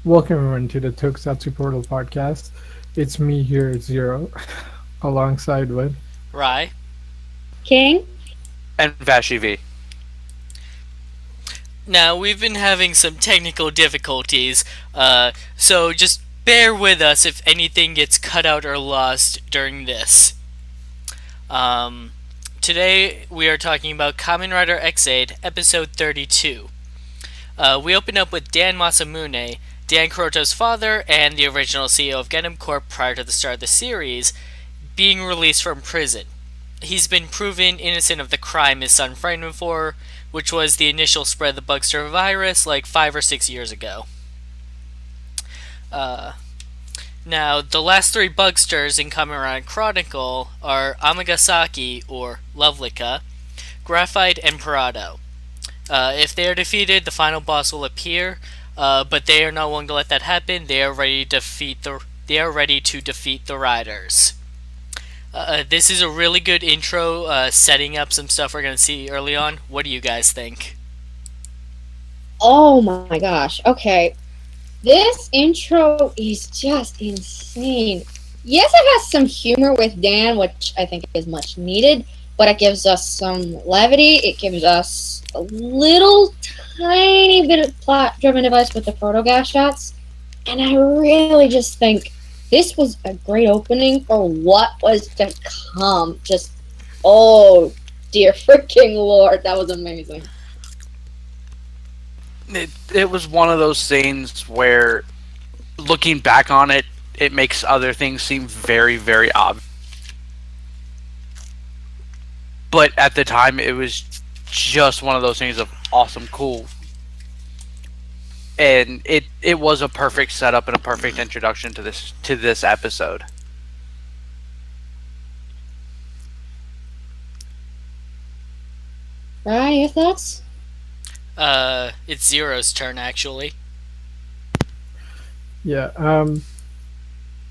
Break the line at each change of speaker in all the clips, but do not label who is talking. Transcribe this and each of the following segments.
Welcome everyone to the Tokusatsu Portal podcast. It's me here, Zero, alongside with.
Rye.
King?
And Vashi V.
Now, we've been having some technical difficulties, so just bear with us if anything gets cut out or lost during this. Today, we are talking about Kamen Rider Ex-Aid, episode 32. We open up with Dan Masamune, Dan Kuroto's father and the original CEO of Gundam Corp prior to the start of the series, being released from prison. He's been proven innocent of the crime his son framed him for, which was the initial spread of the Bugster virus like 5 or 6 years ago. Now, the last three Bugsters in Kamen Rider Chronicle are Amagasaki, or Lovelica, Graphite, and Parado. If they are defeated, the final boss will appear, but they are not willing to let that happen. They are ready to defeat the Riders. This is a really good intro, setting up some stuff we're going to see early on. What do you guys think?
Oh my gosh. Okay. This intro is just insane. Yes, it has some humor with Dan, which I think is much needed, but it gives us some levity. It gives us a little tiny bit of plot-driven device with the proto gas shots. And I really just think this was a great opening for what was to come. Just, oh, dear freaking Lord, that was amazing.
It was one of those scenes where, looking back on it, it makes other things seem very, very obvious. But at the time, it was just one of those things of awesome, cool. And it was a perfect setup and a perfect introduction to this episode.
Ryan, your thoughts?
It's Zero's turn, actually.
Yeah,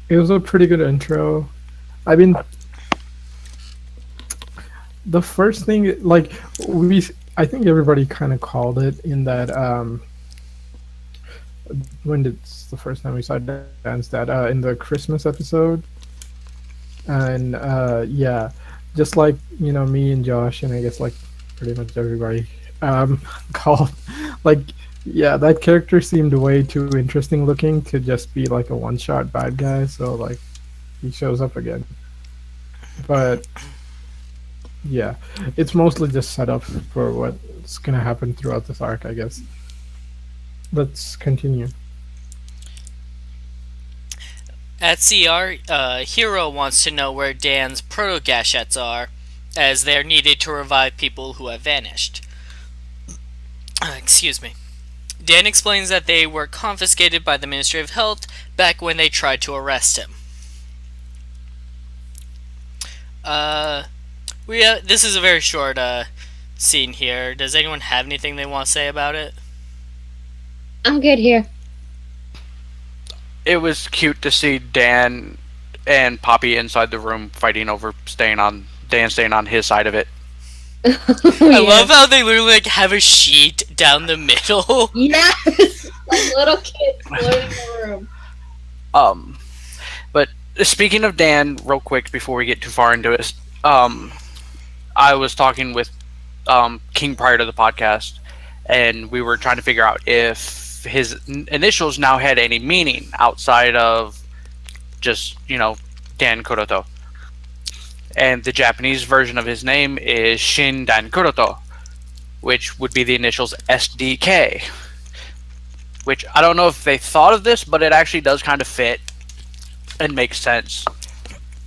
it was a pretty good intro. I mean, the first thing, like, I think everybody kind of called it in that, when did the first time we saw Dance that, in the Christmas episode. And, yeah, just like, me and Josh, and I guess, like, pretty much everybody, called, like, yeah, that character seemed way too interesting looking to just be like a one-shot bad guy, so like he shows up again. But yeah, it's mostly just set up for what's gonna happen throughout this arc, I guess. Let's continue.
At CR, Hero wants to know where Dan's proto-gashettes are, as they are needed to revive people who have vanished. Excuse me. Dan explains that they were confiscated by the Ministry of Health back when they tried to arrest him. This is a very short scene here. Does anyone have anything they want to say about it?
I'm good here.
It was cute to see Dan and Poppy inside the room fighting over Dan staying on his side of it.
I love how they literally have a sheet down the middle.
Yes! Like little kids floating in the room.
But speaking of Dan, real quick before we get too far into it, I was talking with King prior to the podcast, and we were trying to figure out if his initials now had any meaning outside of just, Dan Kuroto. And the Japanese version of his name is Shin Dan Kuroto, which would be the initials SDK. Which, I don't know if they thought of this, but it actually does kind of fit and make sense.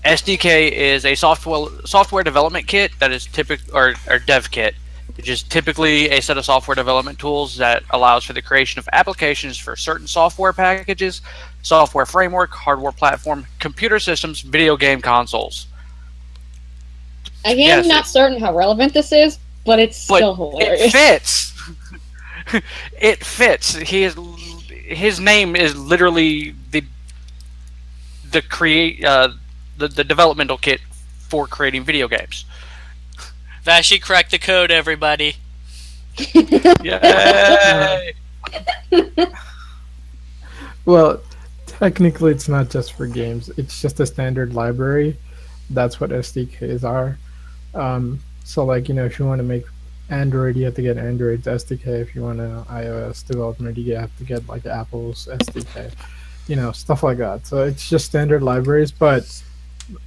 SDK is a software development kit that is or dev kit, which is typically a set of software development tools that allows for the creation of applications for certain software packages, software framework, hardware platform, computer systems, video game consoles.
Again, not certain how relevant this is, but it's still hilarious.
It fits. It fits. His name is literally the developmental kit for creating video games.
Vashi cracked the code, everybody.
Yay!
Well, technically, it's not just for games. It's just a standard library. That's what SDKs are. So, like, if you want to make Android, you have to get Android's SDK. If you want to iOS development, you have to get like Apple's SDK. Stuff like that. So it's just standard libraries, but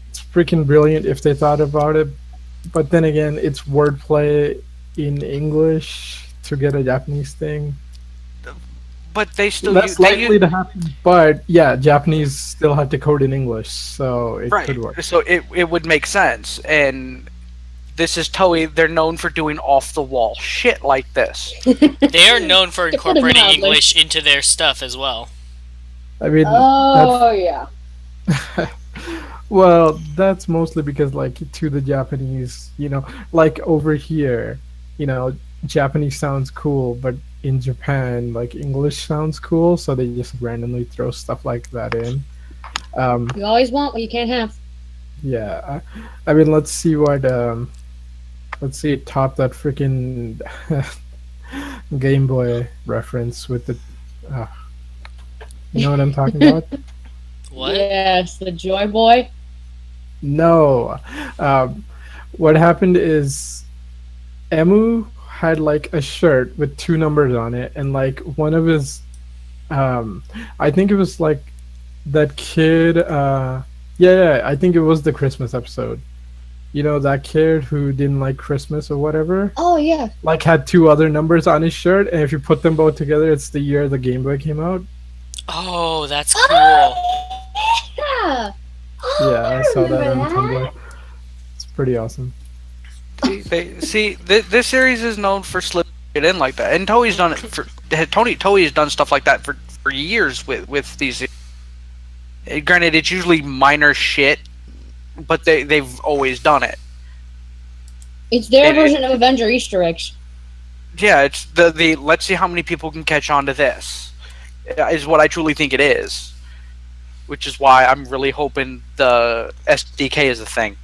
it's freaking brilliant if they thought about it. But then again, it's wordplay in English to get a Japanese thing.
But they still use
Less likely to happen, but yeah, Japanese still have to code in English, so it
right.
could work.
So it would make sense. And this is Toei. They're known for doing off the wall shit like this.
They are known for
To put it
incorporating
mildly.
English into their stuff as well.
I mean,
Oh yeah.
well, that's mostly because, like, to the Japanese, like over here, Japanese sounds cool, but in Japan, like, English sounds cool, so they just randomly throw stuff like that in.
You always want what you can't have.
Yeah, I mean, let's see it top that freaking Game Boy reference with the, uh, you know what I'm talking about?
What?
Yes, the Joy Boy.
No. Um, what happened is Emu had like a shirt with two numbers on it, and like one of his, I think it was like that kid. Yeah, I think it was the Christmas episode. That kid who didn't like Christmas or whatever,
Oh yeah.
like had two other numbers on his shirt, and if you put them both together, it's the year the Game Boy came out.
Oh, that's cool.
Oh yeah. Oh,
Yeah, I saw that
remember
on Tumblr. It's pretty awesome.
This series is known for slipping it in like that, and Toei's done it for Toei's done stuff like that for years with these. Granted, it's usually minor shit, but they've always done it.
It's their
It-
version of Avenger Easter eggs.
Yeah, it's the let's see how many people can catch on to this, is what I truly think it is, which is why I'm really hoping the SDK is a thing.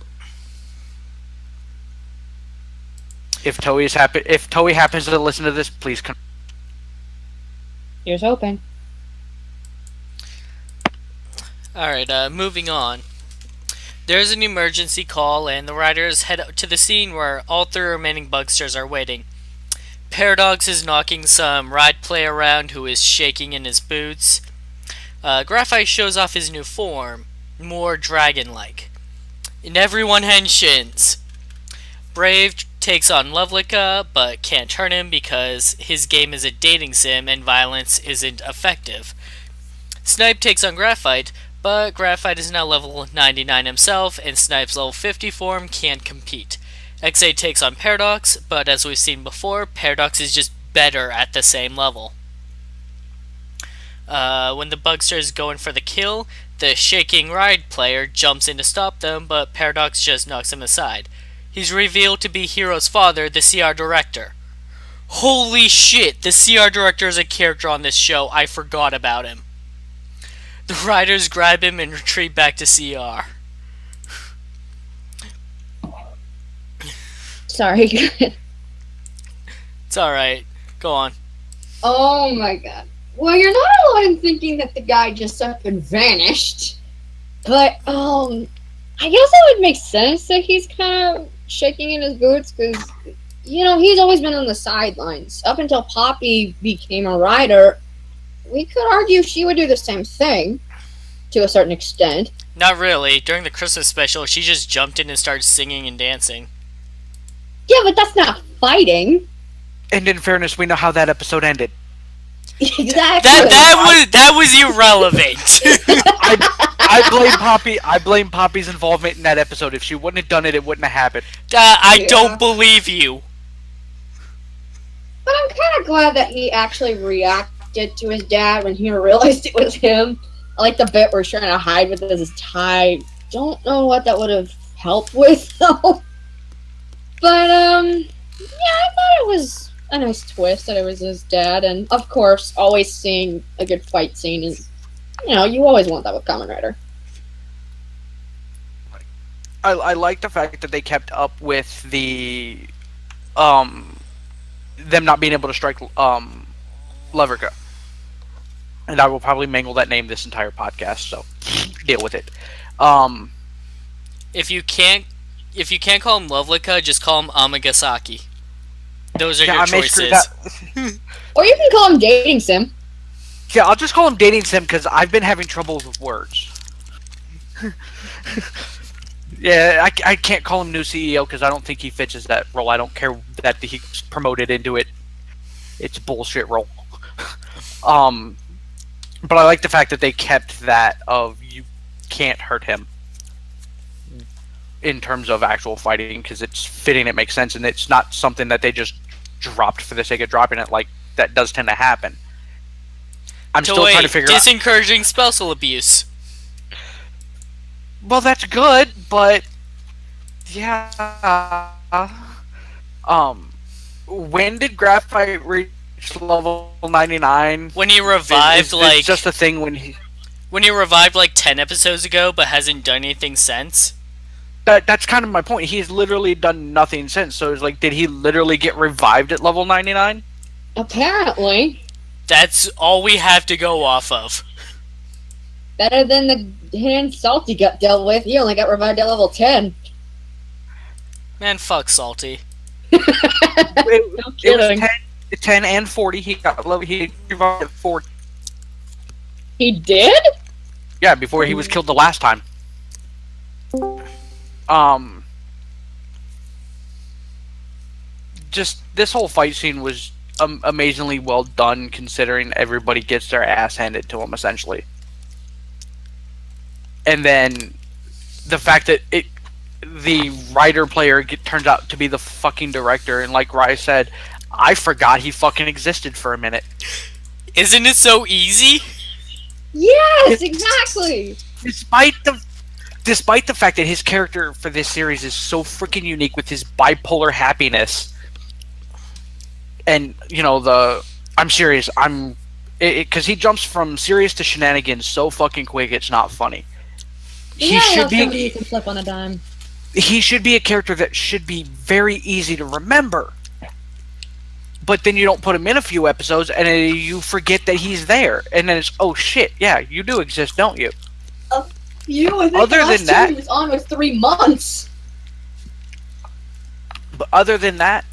If Toei happens to listen to this, please.
Here's hoping.
Alright, moving on. There's an emergency call, and the riders head out to the scene where all three remaining bugsters are waiting. Paradox is knocking some ride play around who is shaking in his boots. Graphite shows off his new form, more dragon-like. And everyone henshins. Brave takes on Lovelica, but can't turn him because his game is a dating sim and violence isn't effective. Snipe takes on Graphite, but Graphite is now level 99 himself, and Snipe's level 50 form can't compete. Ex-Aid takes on Paradox, but as we've seen before, Paradox is just better at the same level. When the bugster is going for the kill, the shaking ride player jumps in to stop them, but Paradox just knocks him aside. He's revealed to be Hero's father, the CR director. Holy shit, the CR director is a character on this show, I forgot about him. The riders grab him and retreat back to CR.
Sorry.
It's alright, go on.
Oh my god. Well, you're not alone in thinking that the guy just up and vanished. But, I guess it would make sense that he's kind of shaking in his boots because, he's always been on the sidelines. Up until Poppy became a rider, we could argue she would do the same thing to a certain extent.
Not really, during the Christmas special, she just jumped in and started singing and dancing.
Yeah, but that's not fighting.
And in fairness, we know how that episode ended.
Exactly.
That was irrelevant.
I blame Poppy. I blame Poppy's involvement in that episode. If she wouldn't have done it, it wouldn't have happened.
I
Yeah.
don't believe you.
But I'm kind of glad that he actually reacted to his dad when he realized it was him. I like the bit where he's trying to hide with his tie. Don't know what that would have helped with, though. But, yeah, I thought it was a nice twist that it was his dad. And, of course, always seeing a good fight scene is, you always want that with Kamen Rider.
I like the fact that they kept up with the them not being able to strike Leverka. and I will probably mangle that name this entire podcast. So deal with it. Um,
If you can't, if you can't call him Lovelica, just call him Amagasaki. Those are
yeah,
your
I may screw that.
choices.
Or you can call him dating sim.
Yeah, I'll just call him dating sim because I've been having trouble with words. Yeah, I can't call him new CEO because I don't think he fits as that role. I don't care that he's promoted into it. It's a bullshit role. um, but I like the fact that they kept that of you can't hurt him in terms of actual fighting because it's fitting, it makes sense, and it's not something that they just dropped for the sake of dropping it like that does tend to happen. I'm still trying to figure out.
Disencouraging spousal abuse.
Well, that's good, but yeah. When did Graphite reach level 99?
When he revived,
it's just a thing
when he revived like 10 episodes ago, but hasn't done anything since.
That's kind of my point. He's literally done nothing since. So it's like, did he literally get revived at level 99?
Apparently.
That's all we have to go off of.
Better than the hand Salty got dealt with. He only got revived at level 10.
Man, fuck Salty.
It was
kidding.
10 and 40. He revived at 40.
He did?
Yeah, before he was killed the last time. Just this whole fight scene was amazingly well done, considering everybody gets their ass handed to them essentially. And then the fact that the writer player turns out to be the fucking director, and like Rye said, I forgot he fucking existed for a minute.
Isn't it so easy?
Yes, exactly.
Despite the fact that his character for this series is so freaking unique with his bipolar happiness, and I'm serious, because he jumps from serious to shenanigans so fucking quick, it's not funny.
He should be. You can flip on a dime.
He should be a character that should be very easy to remember. But then you don't put him in a few episodes, and you forget that he's there, and then it's, oh shit, yeah, you do exist, don't you?
I think
other
the last
than that,
he was on was 3 months.
But other than that,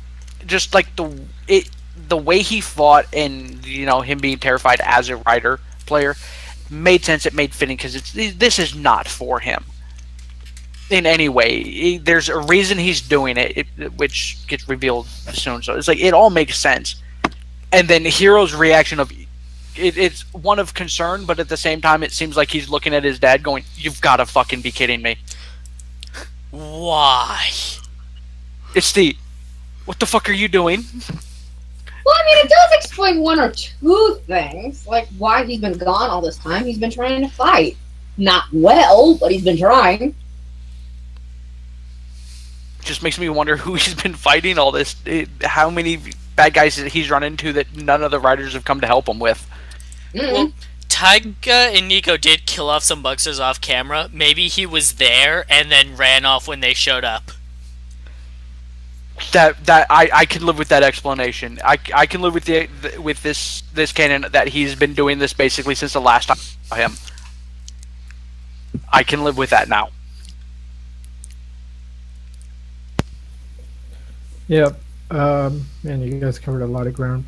just like the way he fought, and him being terrified as a writer player, made sense. It made fitting because this is not for him in any way. There's a reason he's doing it, which gets revealed soon. So it's like it all makes sense. And then Hiro's reaction of it's one of concern, but at the same time, it seems like he's looking at his dad, going, "You've got to fucking be kidding me."
Why?
It's what the fuck are you doing?
Well, I mean, it does explain 1 or 2 things, like why he's been gone all this time. He's been trying to fight. Not well, but he's been trying.
Just makes me wonder who he's been fighting all this. How many bad guys he's run into that none of the writers have come to help him with.
Well, Taiga and Nico did kill off some Bugsters off camera. Maybe he was there and then ran off when they showed up.
I can live with that explanation. I can live with with this canon that he's been doing this basically since the last time I saw him. I can live with that now.
Yep. Man, you guys covered a lot of ground.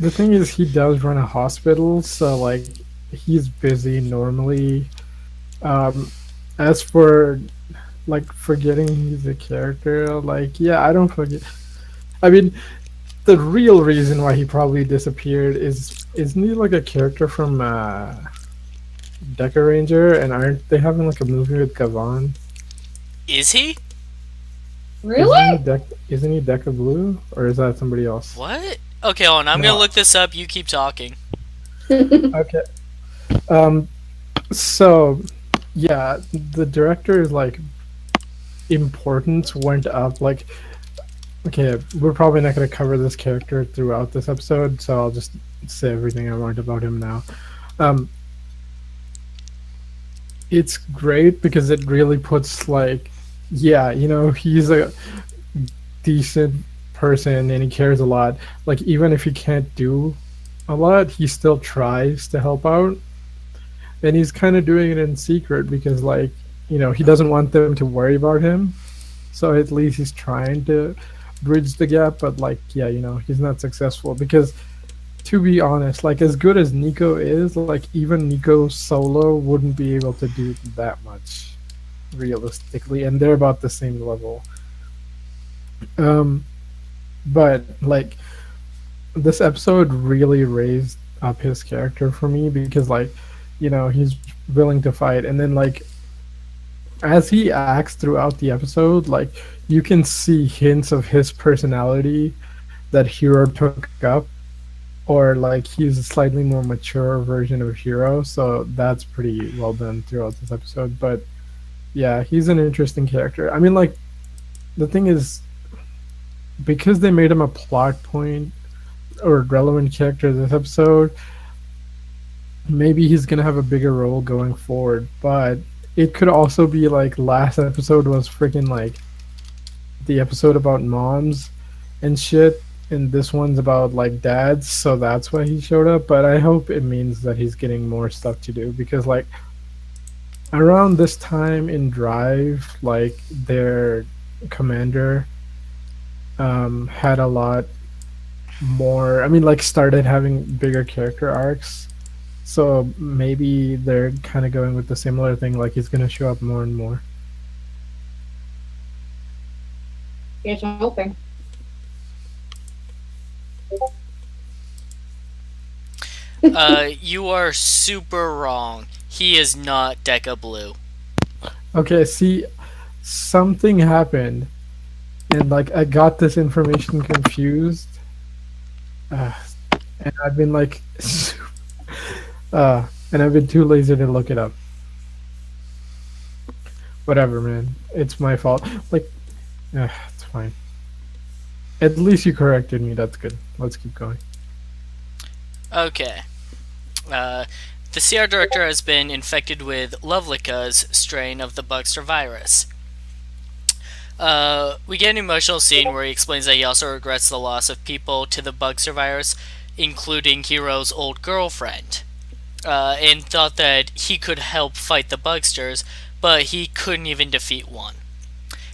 The thing is, he does run a hospital, so like he's busy normally. As for like forgetting he's a character, like yeah, I don't forget. I mean, the real reason why he probably disappeared isn't he like a character from Deca Ranger, and aren't they having like a movie with Gavan?
Is he?
Really?
Isn't he Deca Blue, or is that somebody else?
What? Okay, hold on. I'm
No.
gonna look this up. You keep talking.
Okay. So, yeah, the director's like importance went up. Like, okay, we're probably not going to cover this character throughout this episode, so I'll just say everything I want about him now. It's great because it really puts like, yeah, he's a decent person and he cares a lot. Like, even if he can't do a lot, he still tries to help out, and he's kind of doing it in secret because, like, he doesn't want them to worry about him. So at least he's trying to bridge the gap, but like, yeah, he's not successful because, to be honest, like as good as Nico is, like even Nico solo wouldn't be able to do that much realistically, and they're about the same level. Um, but like this episode really raised up his character for me because like, he's willing to fight, and then like as he acts throughout the episode, like you can see hints of his personality that Hero took up, or like he's a slightly more mature version of Hero, so that's pretty well done throughout this episode. But yeah, he's an interesting character. I mean, like the thing is, because they made him a plot point or relevant character this episode, maybe he's gonna have a bigger role going forward. But it could also be like last episode was freaking like the episode about moms and shit, and this one's about like dads, so that's why he showed up. But I hope it means that he's getting more stuff to do because like around this time in Drive, like their commander had a lot more. I mean, like started having bigger character arcs. So maybe they're kind of going with the similar thing, like he's gonna show up more and more.
Here's hoping.
You are super wrong. He is not Deca Blue.
Okay, see, something happened, and like I got this information confused, uh, and I've been like, and I've been too lazy to look it up. Whatever, man. It's my fault. Like, it's fine. At least you corrected me. That's good. Let's keep going.
Okay. The CR director has been infected with Lovelica's strain of the Bugster virus. We get an emotional scene where he explains that he also regrets the loss of people to the Bugster virus, including Hero's old girlfriend, and thought that he could help fight the Bugsters, but he couldn't even defeat one.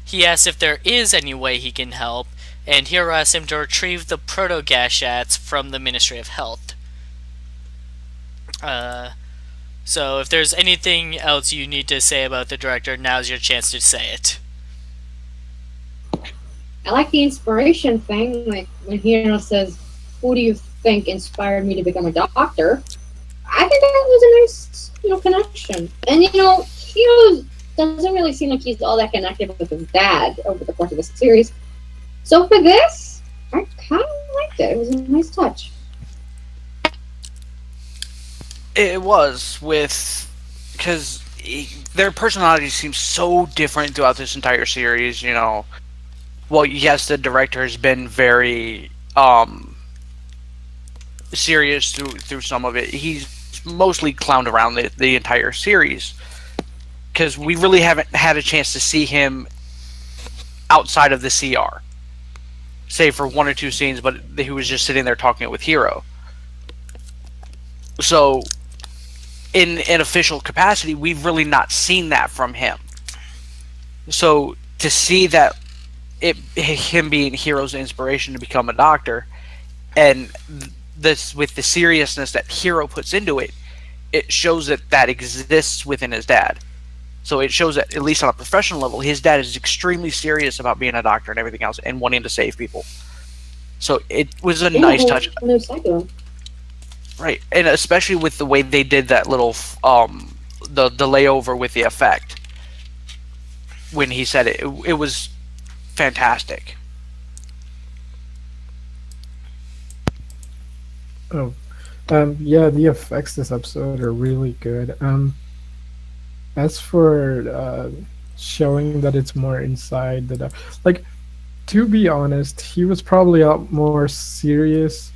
He asks if there is any way he can help, and Hero asks him to retrieve the proto-gashats from the Ministry of Health. So if there's anything else you need to say about the director, now's your chance to say it.
I like the inspiration thing. Like when Hiro says, "Who do you think inspired me to become a doctor?" I think that was a nice, connection. And Hiro doesn't really seem like he's all that connected with his dad over the course of the series. So for this, I kind of liked it. It was a nice touch.
It was because their personalities seem so different throughout this entire series. Well, yes, the director has been very serious through some of it. He's mostly clowned around the entire series because we really haven't had a chance to see him outside of the CR, save for one or two scenes. But he was just sitting there talking with Hero. So, in an official capacity, we've really not seen that from him. So to see that him being Hero's inspiration to become a doctor, and this with the seriousness that Hero puts into it, it shows that exists within his dad. So it shows that, at least on a professional level, his dad is extremely serious about being a doctor and everything else, and wanting to save people. So it was a nice touch. Right, and especially with the way they did that little the layover with the effect when he said it was fantastic.
Oh, yeah, the effects this episode are really good. As for showing that it's more inside like, to be honest, he was probably a lot more serious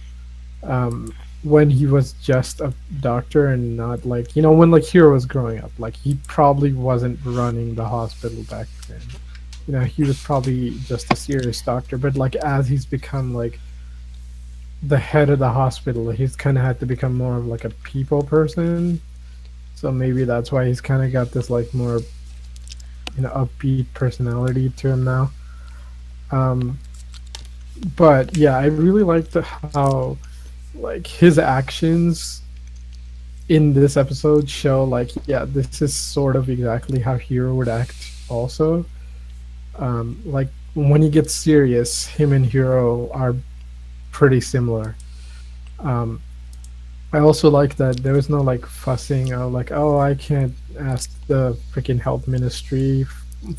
when he was just a doctor and not like, when like Hero was growing up. Like he probably wasn't running the hospital back then. He was probably just a serious doctor. But like as he's become like the head of the hospital. He's kind of had to become more of like a people person. So maybe that's why he's kind of got this like more upbeat personality to him now. Um, but yeah, I really liked how like his actions in this episode show like yeah, this is sort of exactly how Hero would act also. Like when he gets serious, him and Hero are pretty similar. Um, I also like that there was no like fussing or like, oh, I can't ask the freaking health ministry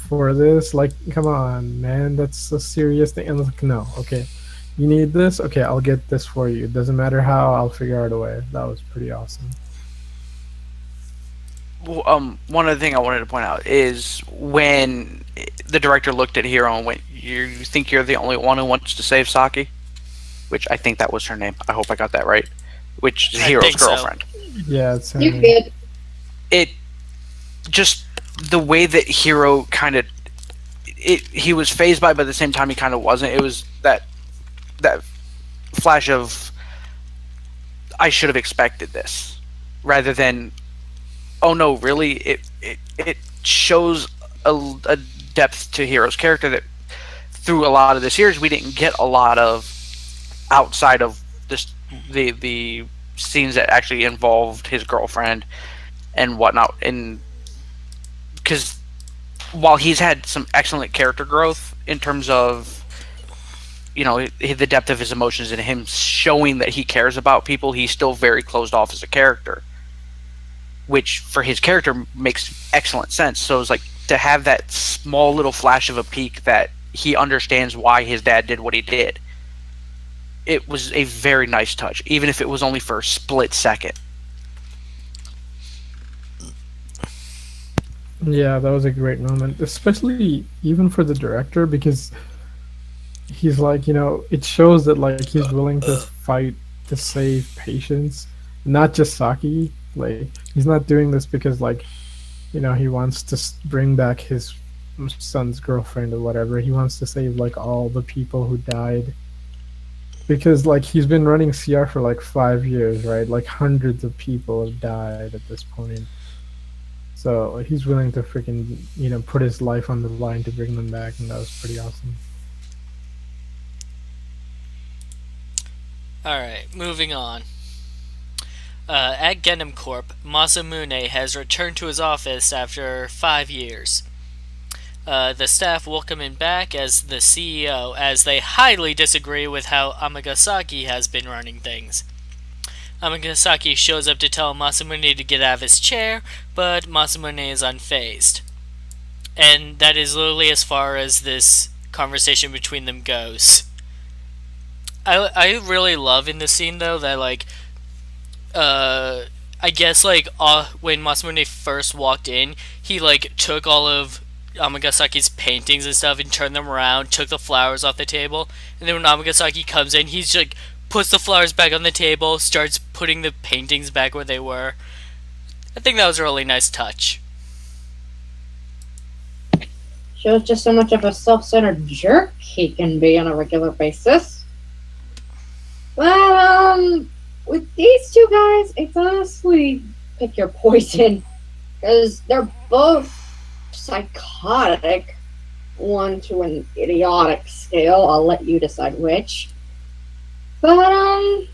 for this. Like, come on, man, that's a serious thing. And like, no, okay, you need this. Okay, I'll get this for you. It doesn't matter how. I'll figure out a way. That was pretty awesome.
One other thing I wanted to point out is when the director looked at Hiro and went, "You think you're the only one who wants to save Saki?" Which I think that was her name. I hope I got that right. Which is
I
Hiro's
think so.
girlfriend.
Yeah, it's
You good?
It just the way that Hiro kind of he was phased by, but at the same time he kind of wasn't. It was that flash of I should have expected this, rather than oh no, really. It shows a depth to Hiro's character that through a lot of the series we didn't get a lot of outside of this the scenes that actually involved his girlfriend and whatnot. And because while he's had some excellent character growth in terms of the depth of his emotions and him showing that he cares about people, he's still very closed off as a character, which for his character makes excellent sense. So it's like to have that small little flash of a peek that he understands why his dad did what he did. It was a very nice touch, even if it was only for a split second.
yeah, that was a great moment, especially even for the director because he's like, it shows that like he's willing to fight to save patients, not just Saki. Like he's not doing this because like he wants to bring back his son's girlfriend or whatever. He wants to save like all the people who died because like he's been running CR for like 5 years, right? Like hundreds of people have died at this point. So he's willing to freaking put his life on the line to bring them back, and that was pretty awesome.
Alright, moving on. At Genom Corp, Masamune has returned to his office after 5 years. The staff welcome him back as the CEO, as they highly disagree with how Amagasaki has been running things. Amagasaki shows up to tell Masamune to get out of his chair, but Masamune is unfazed. And that is literally as far as this conversation between them goes. I really love in this scene though that like I guess like when Masamune first walked in, he like took all of Amagasaki's paintings and stuff and turned them around, took the flowers off the table, and then when Amagasaki comes in, he's like puts the flowers back on the table, starts putting the paintings back where they were. I think that was a really nice touch.
Shows just so much of a self-centered jerk he can be on a regular basis. But with these two guys, it's honestly pick your poison because they're both psychotic, one to an idiotic scale. I'll let you decide which. But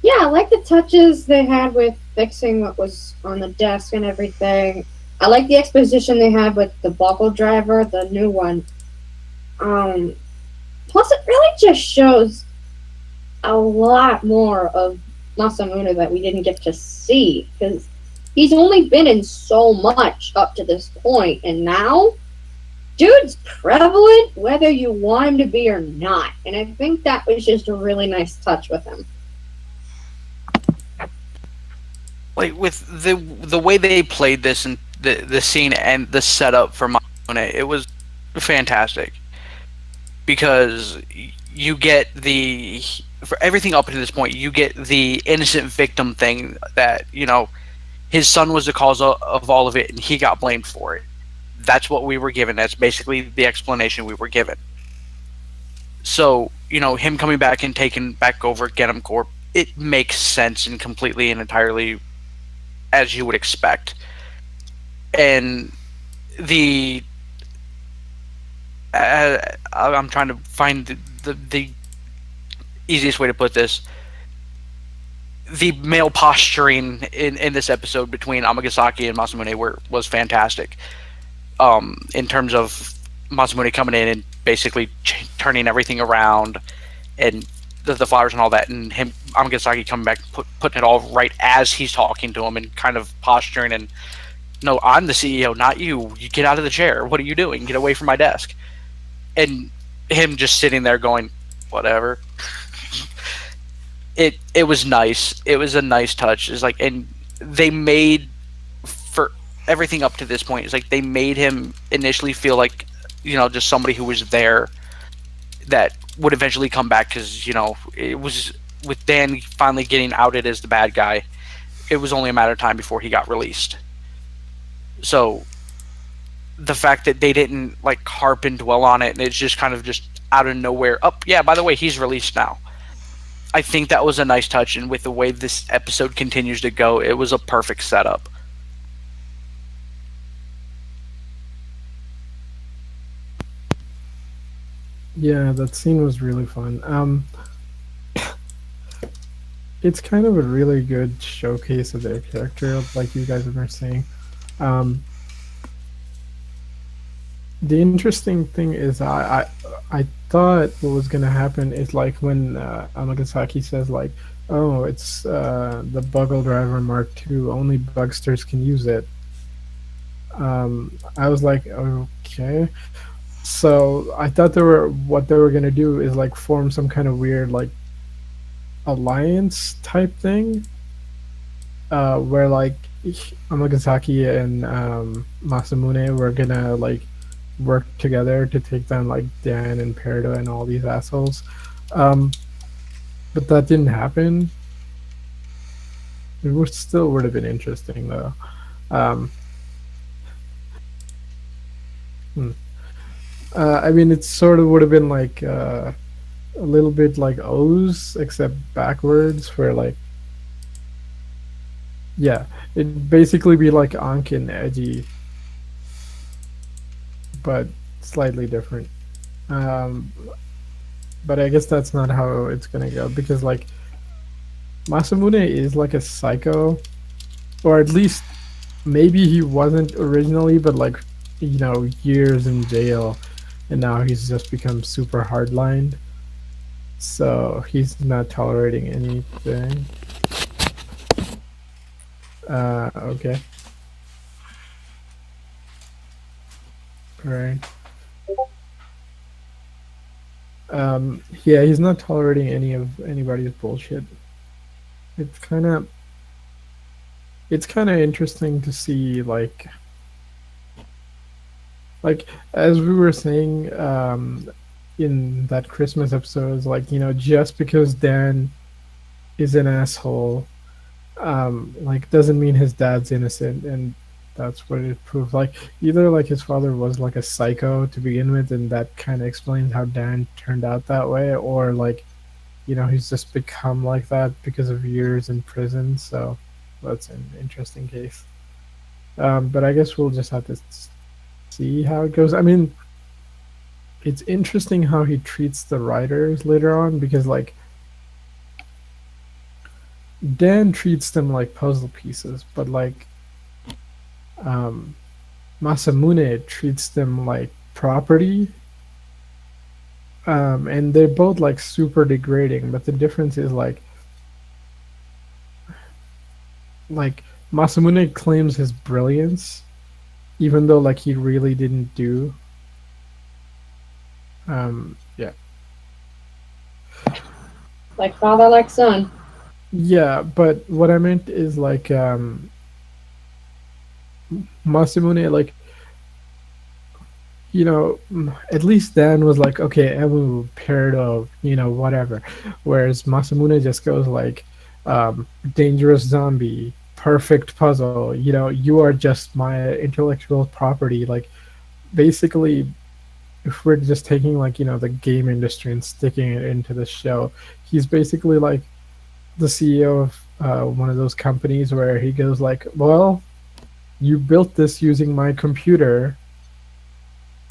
yeah, I like the touches they had with fixing what was on the desk and everything. I like the exposition they had with the buckle driver, the new one. Plus, it really just shows a lot more of Masamune that we didn't get to see because he's only been in so much up to this point, and now, dude's prevalent whether you want him to be or not. And I think that was just a really nice touch with him.
Like with the way they played this and the scene and the setup for Masamune, it was fantastic because you get for everything up to this point, you get the innocent victim thing that his son was the cause of all of it and he got blamed for it. That's what we were given. That's basically the explanation we were given. So him coming back and taking back over Genom Corp, it makes sense and completely and entirely as you would expect. And the I'm trying to find the easiest way to put this. The male posturing in this episode between Amagasaki and Masamune was fantastic. In terms of Masamune coming in and basically turning everything around, and the flowers and all that, and him Amagasaki coming back, putting it all right as he's talking to him, and kind of posturing and, no, I'm the CEO, not you. You get out of the chair. What are you doing? Get away from my desk. And him just sitting there going, whatever. It was nice. It was a nice touch. It's like, and they made, for everything up to this point, it's like they made him initially feel like, just somebody who was there that would eventually come back, because it was with Dan finally getting outed as the bad guy. It was only a matter of time before he got released. So the fact that they didn't like harp and dwell on it, and it's just kind of just out of nowhere. Oh yeah, by the way, he's released now. I think that was a nice touch, and with the way this episode continues to go, it was a perfect setup.
Yeah, that scene was really fun. It's kind of a really good showcase of their character, like you guys were saying. Um, the interesting thing is, I thought what was gonna happen is like when Amagasaki says like, "Oh, it's the Buggle Driver Mark II. Only bugsters can use it." I was like, okay. So I thought what they were gonna do is like form some kind of weird like alliance type thing, where like Amagasaki and Masamune were gonna like work together to take down like Dan and Peridot and all these assholes. Um, but that didn't happen. It would have been interesting though. Um, hmm. I mean, it sort of would have been like a little bit like O's, except backwards, where like, yeah, it'd basically be like Ankh and Edgy, but slightly different. Um, but I guess that's not how it's gonna go, because like Masamune is like a psycho, or at least maybe he wasn't originally, but like, years in jail, and now he's just become super hardlined. So he's not tolerating anything. Okay. Right. Yeah, he's not tolerating anybody's bullshit. It's kind of it's kind of interesting to see like as we were saying in that Christmas episode, is like, just because Dan is an asshole, like doesn't mean his dad's innocent, and that's what it proved. Like either like his father was like a psycho to begin with, and that kind of explains how Dan turned out that way, or like, he's just become like that because of years in prison. So that's an interesting case. But I guess we'll just have to see how it goes. I mean, it's interesting how he treats the writers later on, because like Dan treats them like puzzle pieces, but like um, Masamune treats them like property. And they're both like super degrading, but the difference is like Masamune claims his brilliance, even though like he really didn't do. Yeah.
Like father, like son.
Yeah, but what I meant is like Masamune, like, at least Dan was like, okay, Emu paired of, whatever. Whereas Masamune just goes like, dangerous zombie, perfect puzzle, you are just my intellectual property. Like, basically, if we're just taking like the game industry and sticking it into the show, he's basically like the CEO of one of those companies where he goes like, "Well, you built this using my computer,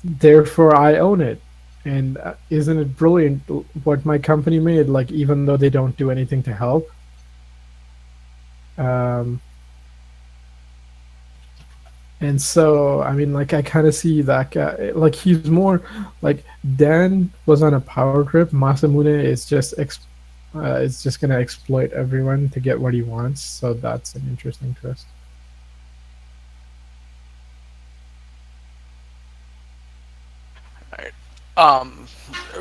therefore I own it." And isn't it brilliant what my company made? Like even though they don't do anything to help. Um, and so I mean, like I kind of see that guy. Like he's more like Dan was on a power trip. Masamune is just gonna exploit everyone to get what he wants. So that's an interesting twist.
All right. Um,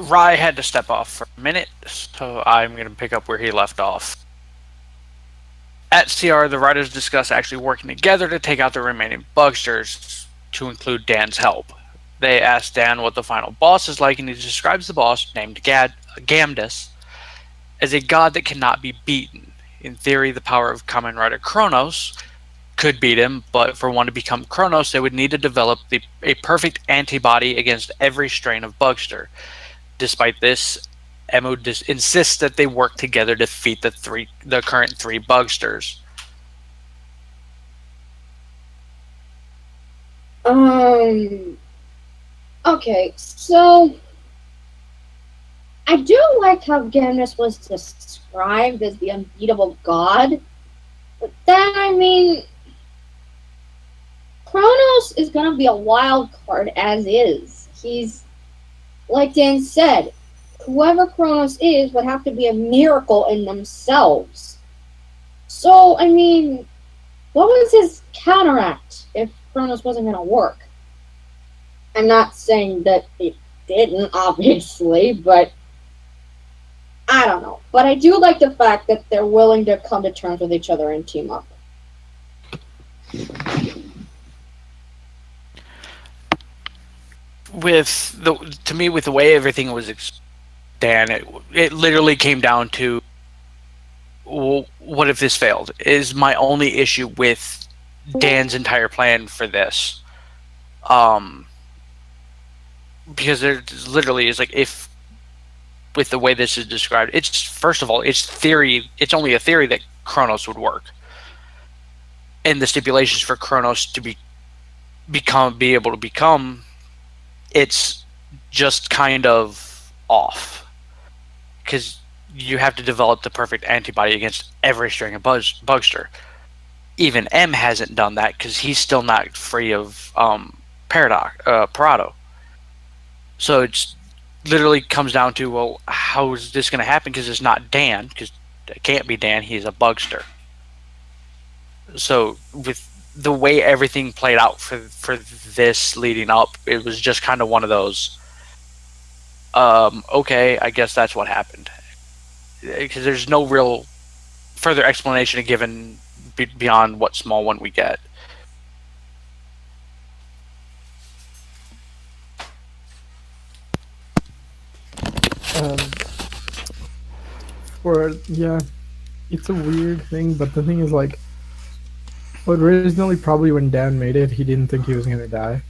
Rai had to step off for a minute, so I'm going to pick up where he left off. At CR, the writers discuss actually working together to take out the remaining bugsters, to include Dan's help. They ask Dan what the final boss is like, and he describes the boss, named Gamdus, as a god that cannot be beaten. In theory, the power of Kamen Rider Kronos could beat him, but for one to become Kronos, they would need to develop a perfect antibody against every strain of bugster. Despite this, Emu insists that they work together to defeat the current three bugsters.
Um. Okay, so I do like how Gamnus was described as the unbeatable god, but then I mean, Kronos is gonna be a wild card as is. He's like Dan said, whoever Kronos is would have to be a miracle in themselves. So I mean, what was his counteract if Kronos wasn't gonna work? I'm not saying that it didn't, obviously, but I don't know. But I do like the fact that they're willing to come to terms with each other and team up.
To me, with the way everything was Dan, it literally came down to, well, what if this failed? Is my only issue with Dan's entire plan for this. Um, because there literally is like, if with the way this is described, it's first of all, it's theory. It's only a theory that Kronos would work, and the stipulations for Kronos to be able to become, it's just kind of off because you have to develop the perfect antibody against every string of bugster. Even M hasn't done that because he's still not free of Parado. So it's literally comes down to, well, how is this going to happen? Because it's not Dan, because it can't be Dan. He's a bugster. So with the way everything played out for this leading up, it was just kind of one of those. Okay, I guess that's what happened. Because there's no real further explanation given beyond what small one we get.
Um, for yeah, it's a weird thing, but the thing is like, originally probably when Dan made it, he didn't think he was gonna die.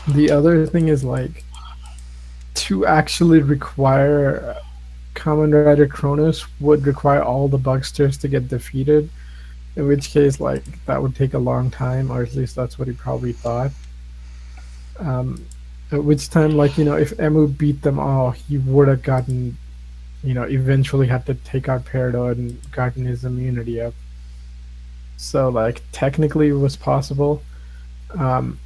The other thing is like, to actually require Kamen Rider Kronos would require all the bugsters to get defeated, in which case like that would take a long time, or at least that's what he probably thought. At which time, like if Emu beat them all, he would have gotten, eventually had to take out Peridot and gotten his immunity up. So like technically it was possible. Um,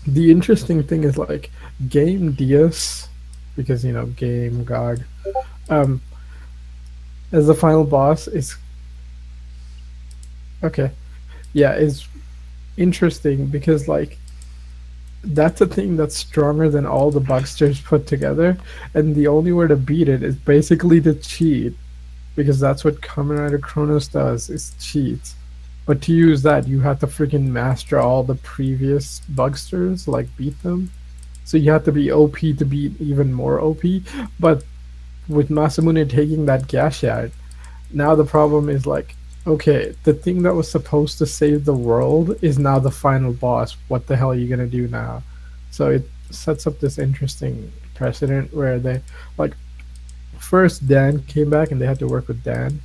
the interesting thing is like Game Diaz, because Game God, um, as the final boss is okay. Yeah, is interesting because like that's a thing that's stronger than all the bugsters put together, and the only way to beat it is basically to cheat, because that's what Kamen Rider Kronos does, is cheats. But to use that, you have to freaking master all the previous bugsters, like beat them. So you have to be OP to beat even more OP. But with Masamune taking that gash out, now the problem is like, okay, the thing that was supposed to save the world is now the final boss. What the hell are you gonna do now? So sets up this interesting precedent where they like first Dan came back and they had to work with Dan,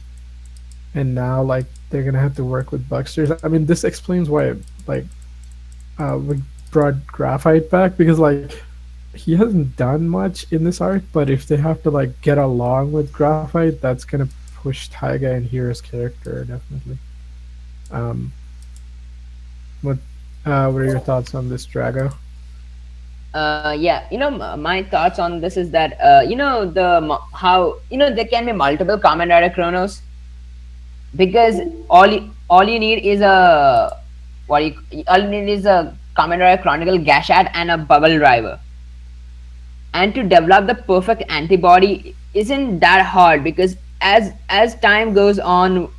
and now like they're gonna have to work with Bucksters. I mean, this explains why like we brought Graphite back because like he hasn't done much in this arc, but if they have to like get along with Graphite, that's gonna push Taiga and Hira's character definitely. Um, what what are your thoughts on this, Drago?
Yeah, my thoughts on this is that how there can be multiple Kamen Rider Chronos, because all you need is a all you need is a Kamen Rider Chronicle Gashat and a Bubble Driver, and to develop the perfect antibody isn't that hard, because as time goes on,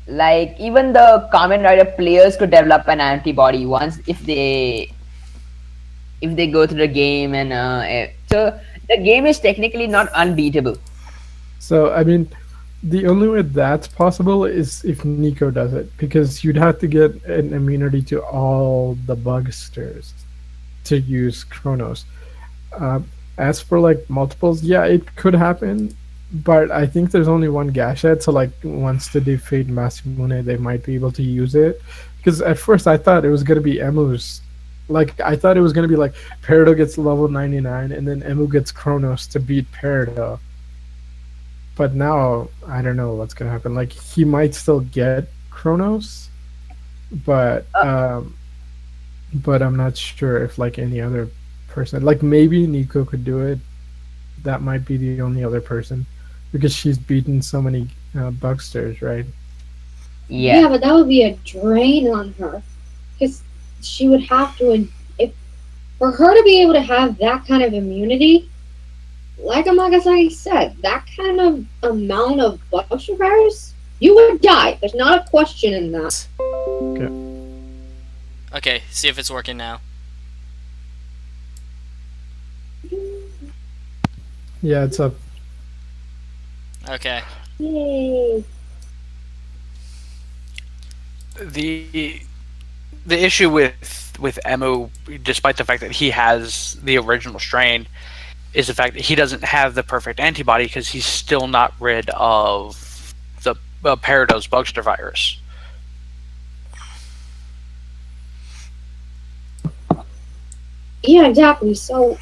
like even the Kamen Rider players could develop an antibody once if they go through the game, and so the game is technically not unbeatable.
So I mean, the only way that's possible is if Nico does it, because you'd have to get an immunity to all the Bugsters to use Chronos. Um, as for like multiples, yeah, it could happen, but I think there's only one Gashet, so like once they defeat Masamune, they might be able to use it. Because at first I thought it was gonna be Emu's. Like I thought it was gonna be like Peridot gets level 99, and then Emu gets Chronos to beat Peridot. But now I don't know what's gonna happen. Like he might still get Chronos, but I'm not sure if like any other person, like maybe Nico could do it. That might be the only other person because she's beaten so many Bugsters, right?
Yeah,
Yeah.
but that would be a drain on her, because she would have to. If for her to be able to have that kind of immunity, like Amagasaki said, that kind of amount of buster virus, you would die. There's not a question in that.
Okay.
Okay, see if it's working now.
Yeah, it's up.
Okay.
Yay!
the the issue with Emu, despite the fact that he has the original strain, is the fact that he doesn't have the perfect antibody because he's still not rid of the Peridot's Bugster virus.
Yeah, exactly. So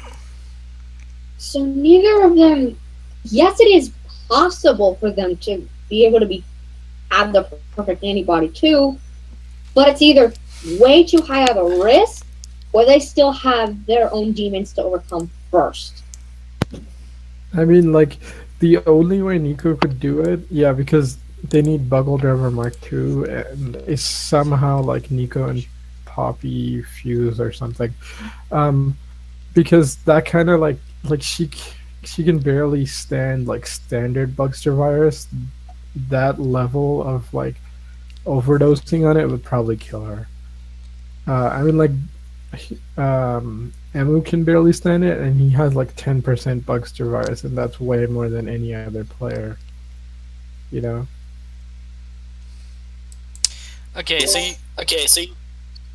neither of them. Yes, it is possible for them to be able to have the perfect antibody too, but it's either way too high of a risk, or they still have their own demons to overcome first.
I mean, like the only way Nico could do it, yeah, because they need Buggle Driver Mark II, and it's somehow like Nico and Poppy fuse or something. Um, because that kind of like she can barely stand like standard Bugster virus. That level of like overdosing on it would probably kill her. I mean, like Emu can barely stand it, and he has like 10% Bugster virus, and that's way more than any other player. You know.
Okay, so you.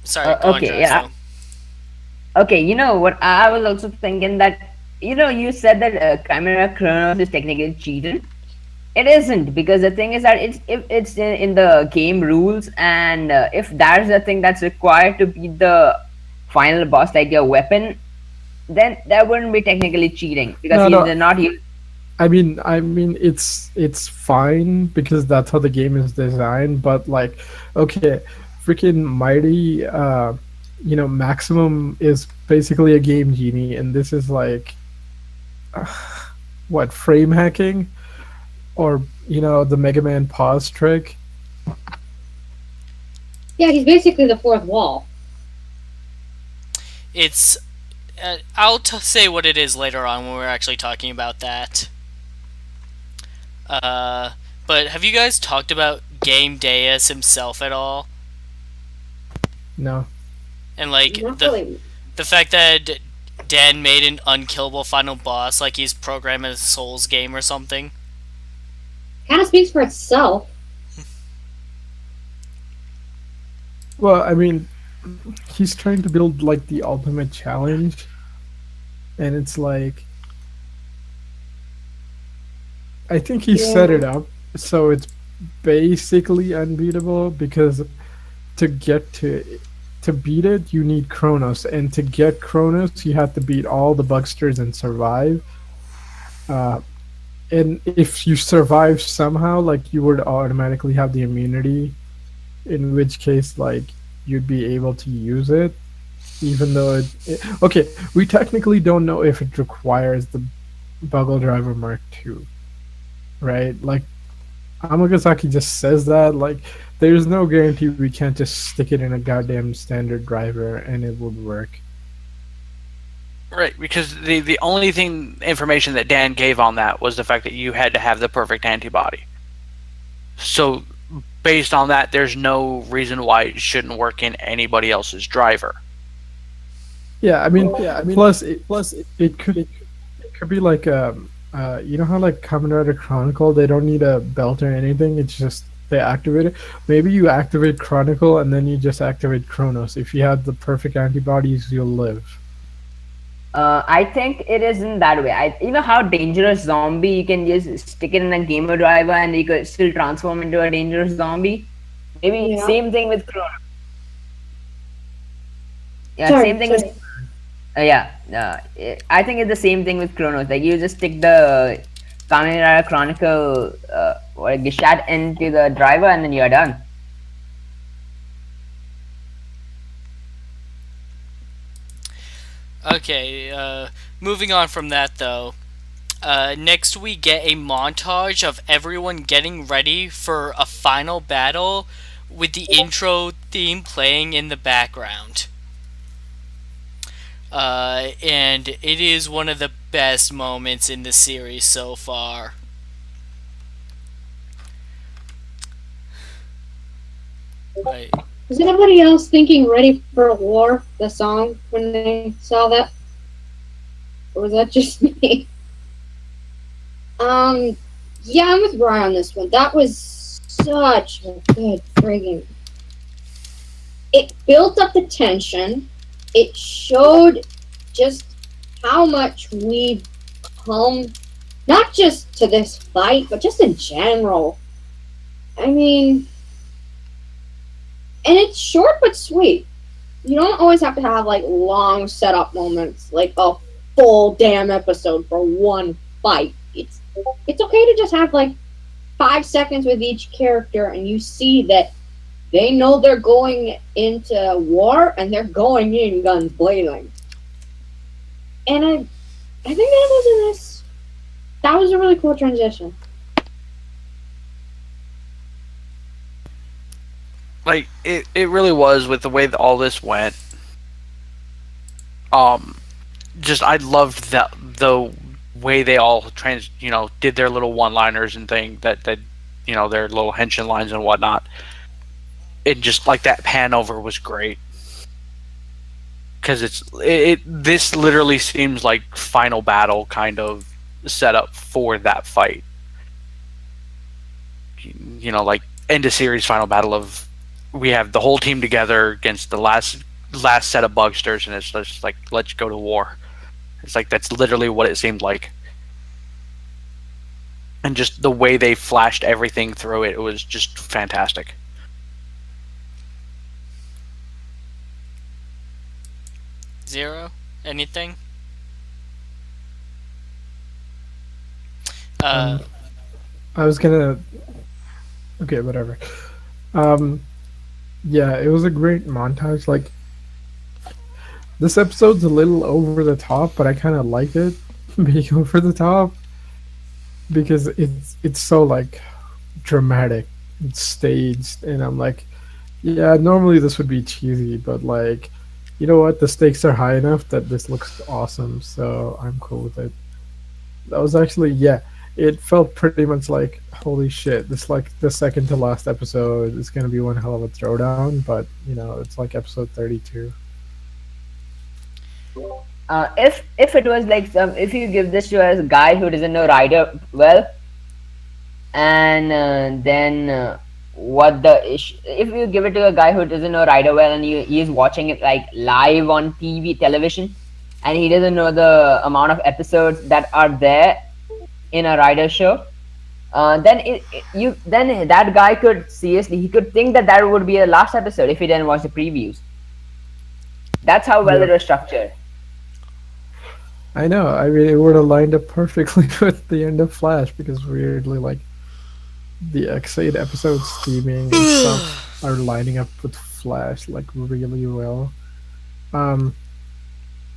Sorry, go on,
Okay, yeah.
Draxo.
Okay, you know what? I was also thinking that you said that Chimera Chronos is technically cheated. It isn't, because the thing is that it's if it's in the game rules, and if that's the thing that's required to beat the final boss, like your weapon, then that wouldn't be technically cheating, because
No,
he's
no.
not use.
I mean, it's fine because that's how the game is designed. But like, okay, freaking mighty, maximum is basically a game genie, and this is like, what, frame hacking, or the Mega Man pause trick.
Yeah, he's basically the fourth wall.
It's. I'll say what it is later on when we're actually talking about that. Uh, but have you guys talked about Game Deus himself at all?
No.
And like
Not
the
really.
the fact that Dan made an unkillable final boss, like he's programmed as a Souls game or something.
Kind of speaks for itself.
Well, I mean, he's trying to build like the ultimate challenge, and it's like I think he set
Yeah.
it up so it's basically unbeatable because to beat it you need Kronos, and to get Kronos you have to beat all the Bugsters and survive. Uh, and if you survive somehow, like you would automatically have the immunity, in which case like you'd be able to use it, even though okay, we technically don't know if it requires the Buggle Driver Mark II, right? Like Amagasaki just says that like there's no guarantee we can't just stick it in a goddamn standard driver and it would work.
Right, because the only thing information that Dan gave on that was the fact that you had to have the perfect antibody. So based on that, there's no reason why it shouldn't work in anybody else's driver.
Yeah, I mean, plus it could be like you know how like Kamen Rider Chronicle, they don't need a belt or anything. It's just they activate it. Maybe you activate Chronicle and then you just activate Kronos. If you have the perfect antibodies, you'll live.
I think it isn't that way. You know how dangerous zombie you can just stick it in a gamer driver and you could still transform into a dangerous zombie. Maybe
Yeah.
same thing with Chrono. Yeah,
Sorry.
same thing with
Sorry.
yeah. I think it's the same thing with Chronos. Like you just stick the Kamen Rider Chronicle or Gishat into the driver and then you're done.
Okay, moving on from that though. Next, we get a montage of everyone getting ready for a final battle with the intro theme playing in the background. And it is one of the best moments in the series so far. Like,
Was anybody else thinking "Ready for War" the song when they saw that, or was that just me? Um, yeah, I'm with Ryan on this one. That was such a good friggin'. It built up the tension. It showed just how much we've come, not just to this fight, but just in general. I mean, and it's short but sweet. You don't always have to have like long setup moments, like a full damn episode for one fight. It's okay to just have like 5 seconds with each character, and you see that they know they're going into war and they're going in guns blazing. And I think that was in this. That was a really cool transition.
Like it really was with the way that all this went. Um, just I loved that the way they all did their little one-liners and thing that their little henshin lines and whatnot. And just like that pan over was great because this literally seems like final battle kind of setup for that fight. Like end of series final battle of we have the whole team together against the last set of bugsters, and it's just like let's go to war. It's like that's literally what it seemed like, and just the way they flashed everything through it was just fantastic.
Zero? Anything?
Um,
Uh,
I was gonna okay, whatever. Um, yeah, it was a great montage. Like this episode's a little over the top, but I kind of like it being over the top because it's so like dramatic, it's staged, and I'm like, yeah, normally this would be cheesy, but like, you know what? The stakes are high enough that this looks awesome, so I'm cool with it. That was actually, yeah, it felt pretty much like holy shit. This like the second to last episode is gonna be one hell of a throwdown, but it's like episode 32.
If it was like if you give this to a guy who doesn't know Rider well, and then what the if you give it to a guy who doesn't know Rider well and he is watching it like live on TV television, and he doesn't know the amount of episodes that are there in a Rider show, then you then that guy could seriously, he could think that that would be a last episode if he didn't watch the previews. That's how well it
Yep.
was structured.
I know. I mean, it would have lined up perfectly with the end of Flash because weirdly, like the Ex-Aid episodes theming and stuff are lining up with Flash like really well. Um,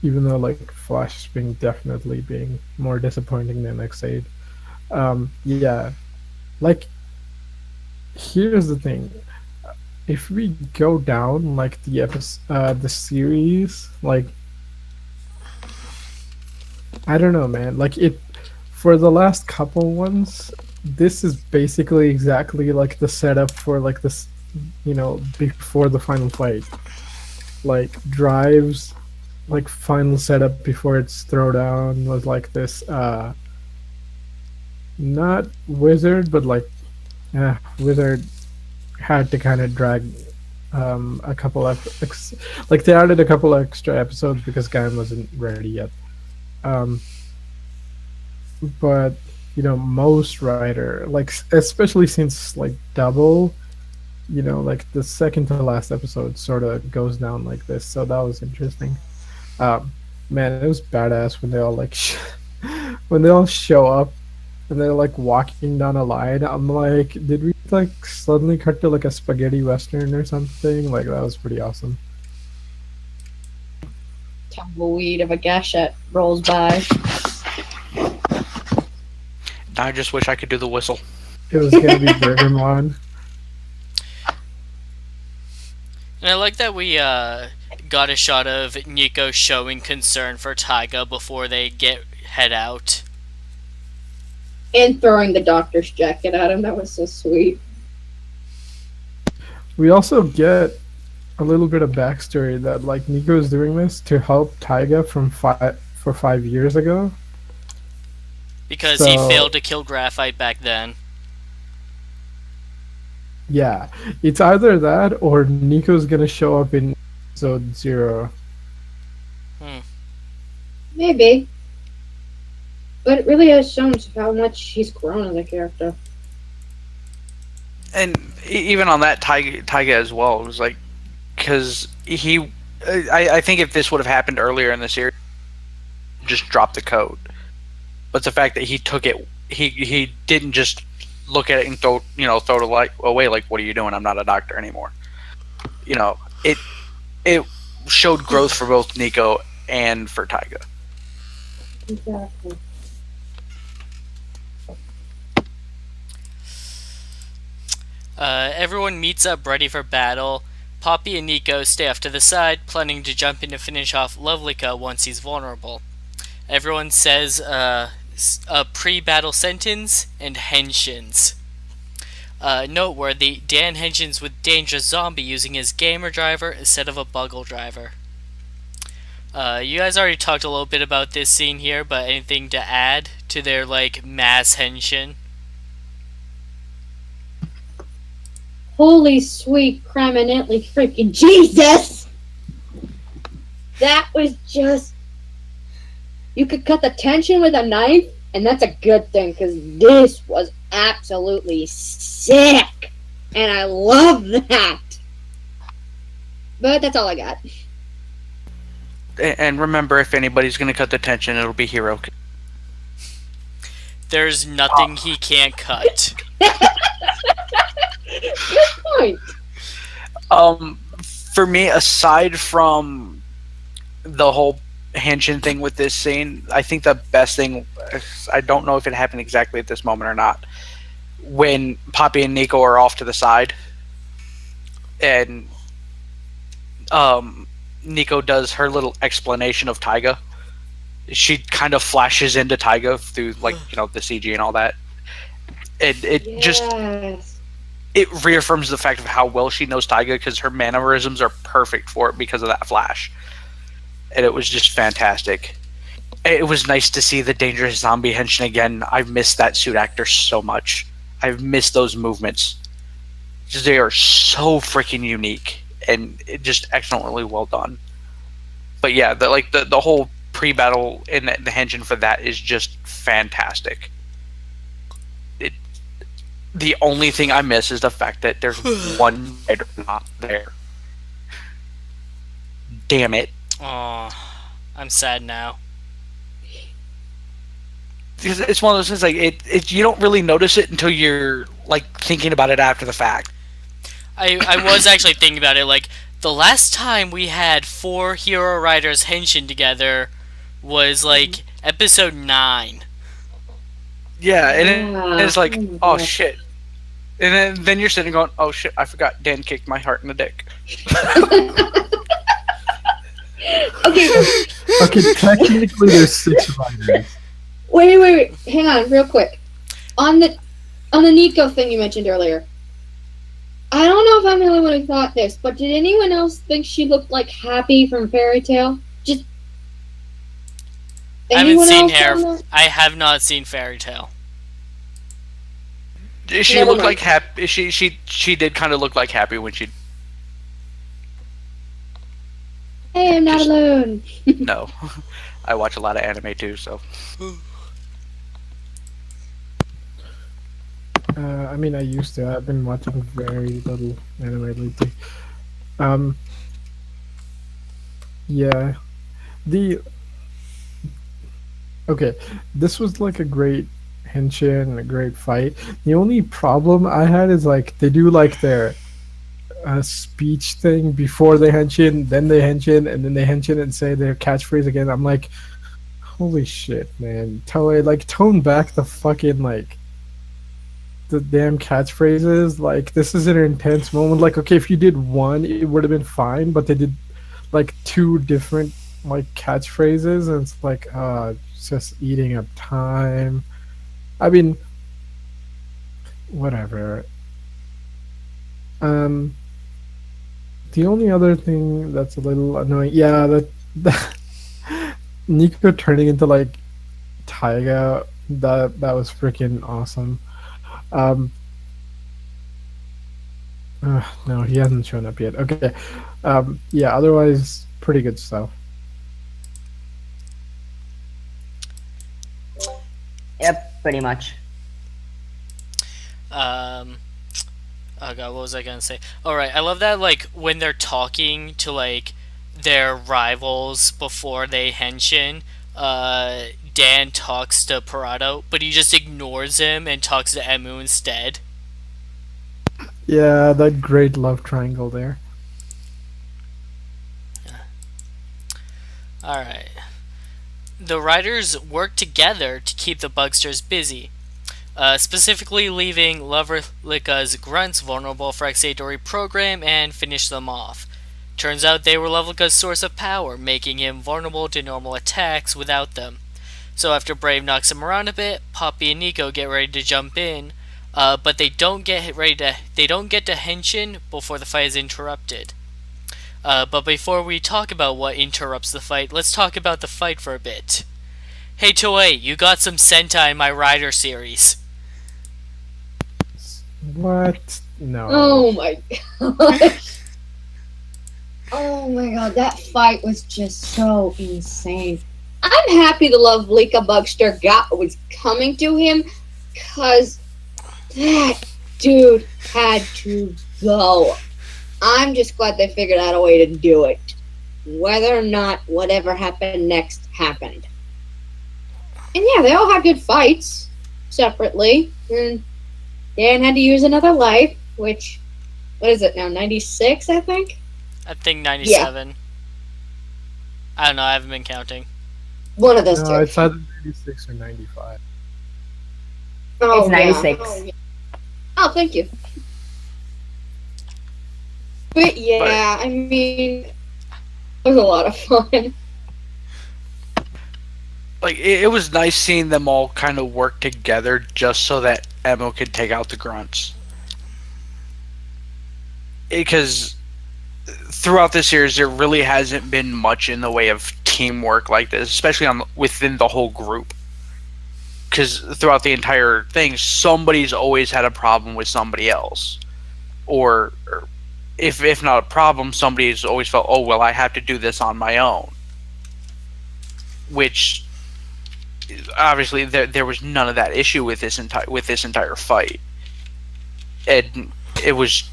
Even though like Flash is being definitely being more disappointing than Ex-Aid. Yeah, like here's the thing: if we go down like the series, like I don't know, man. Like it for the last couple ones, this is basically exactly like the setup for like this, before the final fight. Like Drives, like final setup before its throwdown was like this. Not wizard, but like, wizard had to kind of drag a couple of like they added a couple extra episodes because Gaim wasn't ready yet. Um, but most writer like especially since like double, like the second to last episode sort of goes down like this, so that was interesting. um Man, it was badass when they all like when they all show up and they're like walking down a line. I'm like, did we like suddenly cut to like a spaghetti western or something? Like that was pretty awesome.
Tumbleweed of a Gashet rolls by.
I just wish I could do the whistle.
It was gonna be Bergamon.
And I like that we got a shot of Nico showing concern for Taiga before they head out.
And throwing the doctor's jacket at him. That was so sweet.
We also get a little bit of backstory that like Nico is doing this to help Taiga from 5 years ago.
Because
So
he failed to kill Graphite back then.
yeah, it's either that or Nico's gonna show up in episode 0.
Maybe. But it really has shown how much he's grown as a character.
And even on that, Taiga as well, it was like, because I think if this would have happened earlier in the series, just drop the code. But the fact that he took it, he didn't just look at it and throw it like away, like, what are you doing? I'm not a doctor anymore. It showed growth for both Nico and for Taiga.
Exactly.
Everyone meets up ready for battle. Poppy and Nico stay off to the side, planning to jump in to finish off Lovelica once he's vulnerable. Everyone says a pre-battle sentence and henshins. Noteworthy, Dan henshins with Dangerous Zombie using his gamer driver instead of a Buggle driver. You guys already talked a little bit about this scene here, but anything to add to their like mass henshin?
Holy sweet criminally freaking Jesus! That was just... You could cut the tension with a knife, and that's a good thing, because this was absolutely sick! And I love that! But that's all I got.
And remember, if anybody's going to cut the tension, it'll be Hero.
There's nothing he can't cut.
Good point.
For me, aside from the whole henshin thing with this scene, I think the best thing, I don't know if it happened exactly at this moment or not, when Poppy and Nico are off to the side and Nico does her little explanation of Taiga. She kind of flashes into Taiga through the CG and all that. It just it reaffirms the fact of how well she knows Taiga, because her mannerisms are perfect for it because of that flash. And it was just fantastic. It was nice to see the Dangerous Zombie henshin again. I've missed that suit actor so much. I've missed those movements. They are so freaking unique and just excellently well done. But yeah, the whole pre-battle and the henshin for that is just fantastic. It, the only thing I miss is the fact that there's one writer not there. Damn it!
Oh, I'm sad now.
Because it's one of those things like you don't really notice it until you're like thinking about it after the fact.
I was actually thinking about it. Like, the last time we had 4 Hero Riders henshin together was like episode 9.
Yeah, and it's like,
Oh my
oh
God.
shit. And then you're sitting going, oh shit, I forgot Dan kicked my heart in the dick.
Okay,
Okay, technically there's 6 riders.
wait. Hang on, real quick. On the Nico thing you mentioned earlier, I don't know if I'm the only one who thought this, but did anyone else think she looked like Happy from Fairy Tale? Just
I haven't
anyone
seen
else
Hair.
on that?
I have not seen Fairy Tale.
She
Never
looked
mind.
like happy. She did kind of look like happy when she.
Hey, I'm not
Just-
alone.
No, I watch a lot of anime too, so.
I mean, I used to. I've been watching very little anime lately. Um, yeah. The Okay, this was like a great henshin and a great fight. The only problem I had is like they do like their speech thing before they henshin, then they henshin, and then they henshin and say their catchphrase again. I'm like, holy shit, man! Tone back the fucking like the damn catchphrases. Like this is an intense moment. Like okay, if you did one, it would have been fine, but they did like 2 different like catchphrases, and it's like it's just eating up time. I mean, whatever. Um, the only other thing that's a little annoying, yeah, that Nico turning into like Taiga, that was freaking awesome. Um, no, he hasn't shown up yet. Okay, yeah, otherwise pretty good stuff.
Yep, pretty much.
Um, oh god, what was I gonna say? All right, I love that. Like when they're talking to like their rivals before they henshin, Dan talks to Parado, but he just ignores him and talks to Emu instead.
Yeah, that great love triangle there.
All right. The riders work together to keep the bugsters busy, specifically leaving Lovelika's grunts vulnerable for Ex-Aid to reprogram and finish them off. Turns out they were Lovelika's source of power, making him vulnerable to normal attacks without them. So after Brave knocks him around a bit, Poppy and Nico get ready to jump in, but they don't get to henshin before the fight is interrupted. But before we talk about what interrupts the fight, let's talk about the fight for a bit. Hey Toei, you got some Sentai in my Rider series.
What? No.
Oh my gosh. Oh my god, that fight was just so insane. I'm happy the Love Lika Bugster got what was coming to him, because that dude had to go. I'm just glad they figured out a way to do it. Whether or not whatever happened next happened. And yeah, they all had good fights separately. And Dan had to use another life, which, what is it now, 96, I think?
I think 97. I don't know, I haven't been counting.
One of those
No,
two.
it's either 96 or 95.
Oh,
It's 96.
Oh, yeah. Oh, thank you. But yeah, I mean, it was a lot of fun.
Like it was nice seeing them all kind of work together just so that Emo could take out the grunts. Because throughout this series, there really hasn't been much in the way of teamwork like this, especially within the whole group. Because throughout the entire thing, somebody's always had a problem with somebody else. or if not a problem, somebody's always felt, oh well, I have to do this on my own, which obviously there was none of that issue with this entire fight, and it was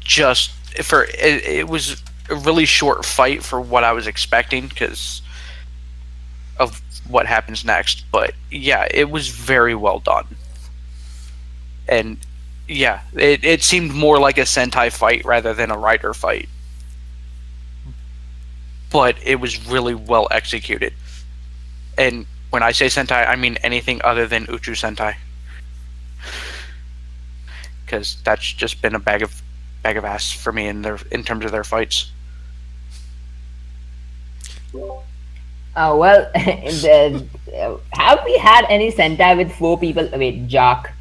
just it was a really short fight for what I was expecting because of what happens next. But yeah, it was very well done, and yeah, it seemed more like a Sentai fight rather than a Rider fight, but it was really well executed. And when I say Sentai, I mean anything other than Uchu Sentai, because that's just been a bag of ass for me in terms of their fights.
Well, have we had any Sentai with 4 people? Wait, Jock.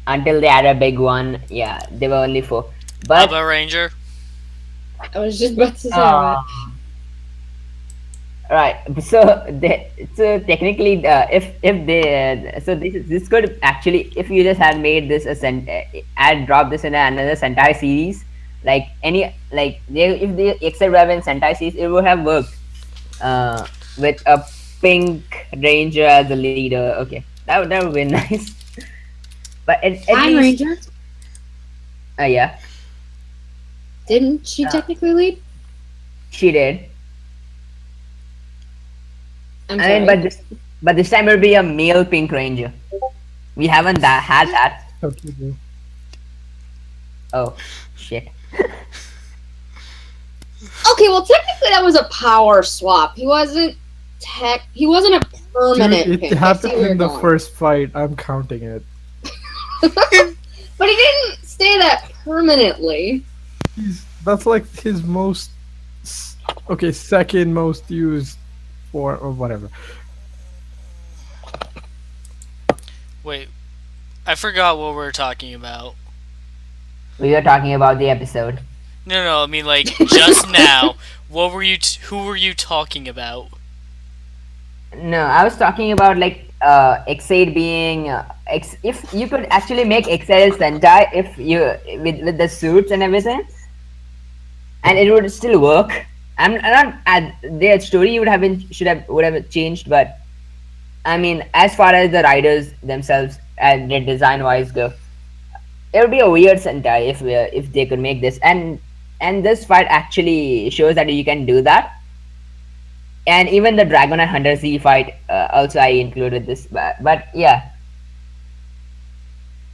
Until they had a big one, yeah, they were only 4. But
Alba Ranger.
I was just about to say
uh,
that.
right, so technically, if they so this could actually, if you just had made this had dropped this in another Sentai series, like any like if the Ex-Aid would have been Sentai series, it would have worked. With a pink ranger as the leader. Okay, that would be nice. But at
Time
least,
Ranger?
yeah,
Didn't she technically lead?
she did.
I'm
I mean,
sorry.
but this time it'll be a male pink ranger. We haven't had that.
Okay.
Oh shit.
Okay, well technically that was a power swap. He wasn't a permanent
Dude, it
pink. I see
happened
where you're
in the
going.
first fight. I'm counting it.
But he didn't stay that permanently.
That's like his second most used for or whatever.
Wait, I forgot what we were talking about.
We were talking about the episode.
No, I mean like just now. What were you? Who were you talking about?
No, I was talking about like Ex-Aid being if you could actually make Ex-Aid Sentai if you with the suits and everything, and it would still work. I'm not their story would have changed, but I mean as far as the riders themselves and their design wise go, it would be a weird Sentai if they could make this, and this fight actually shows that you can do that. And even the Dragonite Hunter Z fight also I included this, but yeah,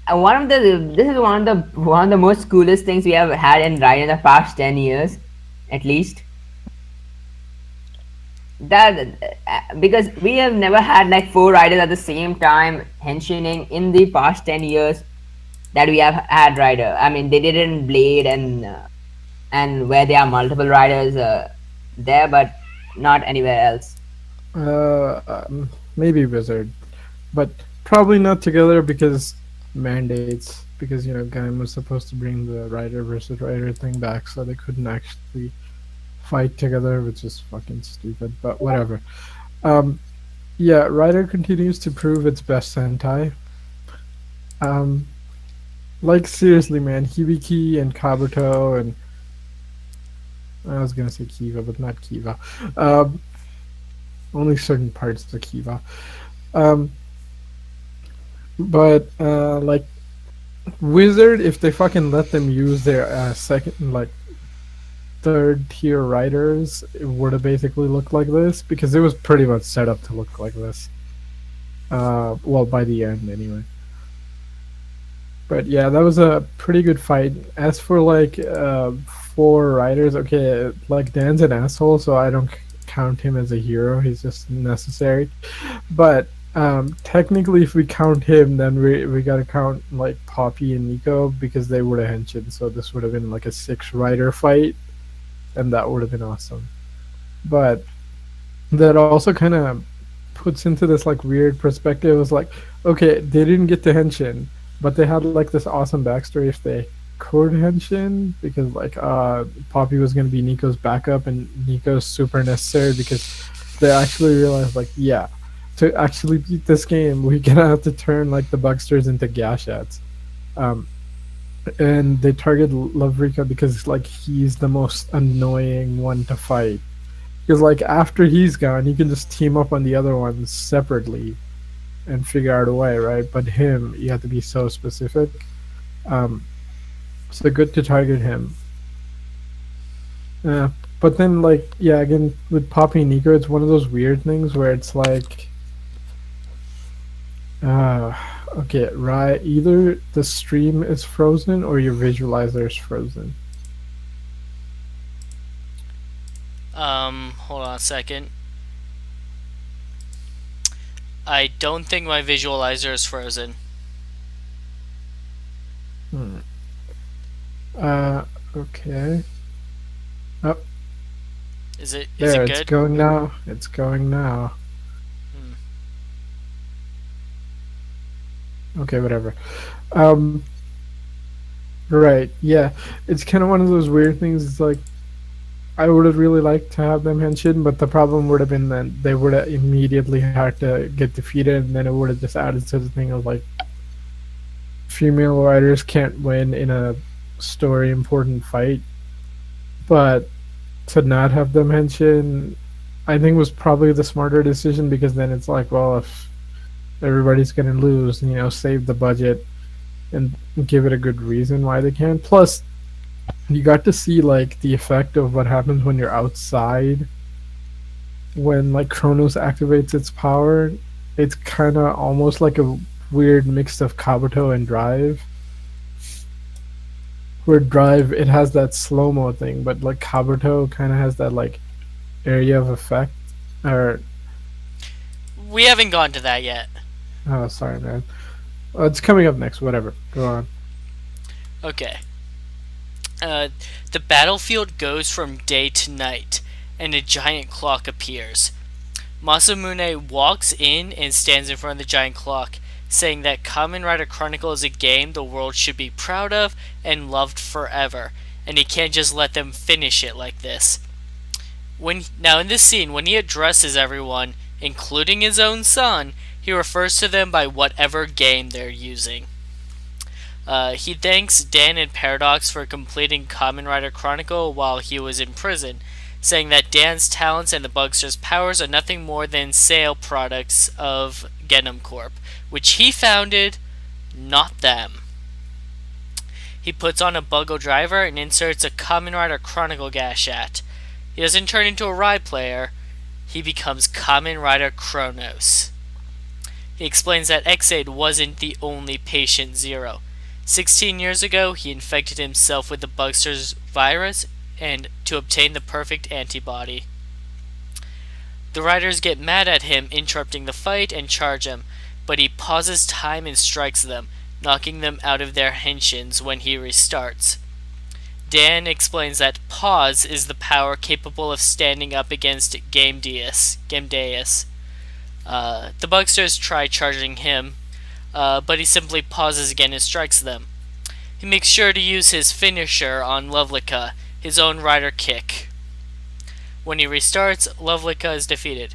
this is one of the most coolest things we have had in Ride in the past 10 years, at least. That because we have never had like 4 riders at the same time henshining in the past 10 years that we have had rider. I mean, they did it in Blade and where there are multiple riders there, but not anywhere else.
Maybe Wizard, but probably not together because mandates. Because Gaim was supposed to bring the Rider versus Rider thing back, so they couldn't actually fight together, which is fucking stupid. But whatever. Um, yeah, Rider continues to prove its best Sentai. Um, like seriously, man, Hibiki and Kabuto and I was gonna say Kiva, but not Kiva. Um, only certain parts of Kiva. Um, but like Wizard, if they fucking let them use their second, like third tier riders, it would have basically looked like this because it was pretty much set up to look like this. Well, by the end anyway. But yeah, that was a pretty good fight. As for like 4 riders, okay, like Dan's an asshole, so I don't count him as a hero. He's just necessary. But technically, if we count him, then we gotta count like Poppy and Nico because they would have henshin. So this would have been like a 6-rider fight, and that would have been awesome. But that also kind of puts into this like weird perspective. It was like, okay, they didn't get to henshin, but they had like this awesome backstory if they could henshin because like Poppy was gonna be Nico's backup and Nico's super necessary because they actually realized like yeah, to actually beat this game we're gonna have to turn like the Bugsters into Gashats. Um, and they target Lavrika because like he's the most annoying one to fight. Because like after he's gone, you can just team up on the other ones separately and figure out a way, right? But him, you have to be so specific. Um, so good to target him. Yeah, but then like yeah, again with Poppy and Nico, it's one of those weird things where it's like, uh, okay, right? Either the stream is frozen or your visualizer is frozen.
Hold on a second. I don't think my visualizer is frozen.
Hmm. Okay. Oh,
Is
there,
it
it's
good?
going now. It's going now.
Hmm.
Okay, whatever. Um, right, yeah. It's kind of one of those weird things. It's like I would have really liked to have them henshin, but the problem would have been that they would have immediately had to get defeated, and then it would have just added to the thing of like female riders can't win in a story important fight. But to not have them henshin, I think was probably the smarter decision because then it's like, well, if everybody's gonna lose, save the budget and give it a good reason why they can. Plus, you got to see like the effect of what happens when you're outside when like Kronos activates its power. It's kind of almost like a weird mix of Kabuto and Drive. Where Drive it has that slow mo thing, but like Kabuto kind of has that like area of effect. Or
We haven't gone to that yet.
oh, sorry, man. It's coming up next. Whatever. Go on.
Okay. Uh, the battlefield goes from day to night, and a giant clock appears. Masamune walks in and stands in front of the giant clock, saying that Kamen Rider Chronicle is a game the world should be proud of and loved forever, and he can't just let them finish it like this. Now in this scene, when he addresses everyone, including his own son, he refers to them by whatever game they're using. He thanks Dan and Paradox for completing Kamen Rider Chronicle while he was in prison, saying that Dan's talents and the Bugster's powers are nothing more than sale products of Genom Corp, which he founded, not them. He puts on a Buggle driver and inserts a Kamen Rider Chronicle gashat. He doesn't turn into a ride player, he becomes Kamen Rider Kronos. He explains that Ex-Aid wasn't the only patient zero. 16 years ago, he infected himself with the Bugster's virus and to obtain the perfect antibody. The riders get mad at him interrupting the fight and charge him, but he pauses time and strikes them, knocking them out of their henshins when he restarts. Dan explains that pause is the power capable of standing up against Gamedeus. The Bugsters try charging him, but he simply pauses again and strikes them. He makes sure to use his finisher on Lovelica, his own rider kick. When he restarts, Lovelica is defeated.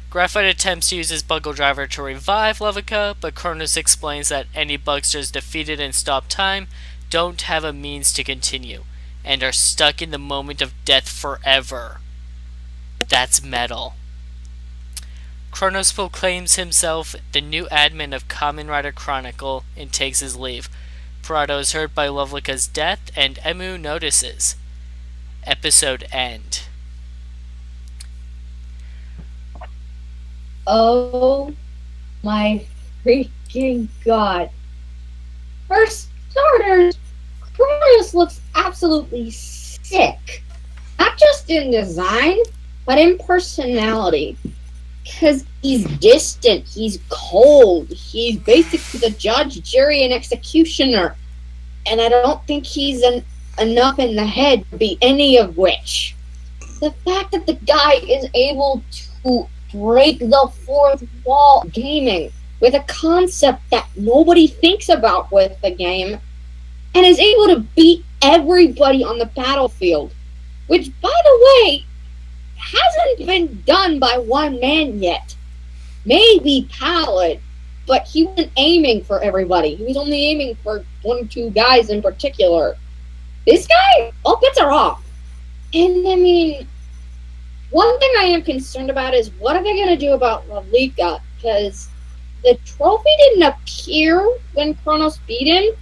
Graphite attempts to use his Buggle driver to revive Lovelica, but Cronus explains that any Bugsters defeated and stop time don't have a means to continue, and are stuck in the moment of death forever. That's metal. Kronos proclaims himself the new admin of Kamen Rider Chronicle and takes his leave. Parado is hurt by Lovelica's death, and Emu notices. Episode end.
Oh my freaking god. For starters, Cronus looks absolutely sick. Not just in design, but in personality. Because he's distant, he's cold, he's basically the judge, jury, and executioner. And I don't think he's enough in the head to be any of which. The fact that the guy is able to break the fourth wall gaming with a concept that nobody thinks about with the game, and is able to beat everybody on the battlefield, which, by the way, hasn't been done by one man yet. Maybe Pallet, but he wasn't aiming for everybody. He was only aiming for one or two guys in particular. This guy, all bets are off. And I mean, one thing I am concerned about is what are they going to do about Lavika? Because the trophy didn't appear when Kronos beat him.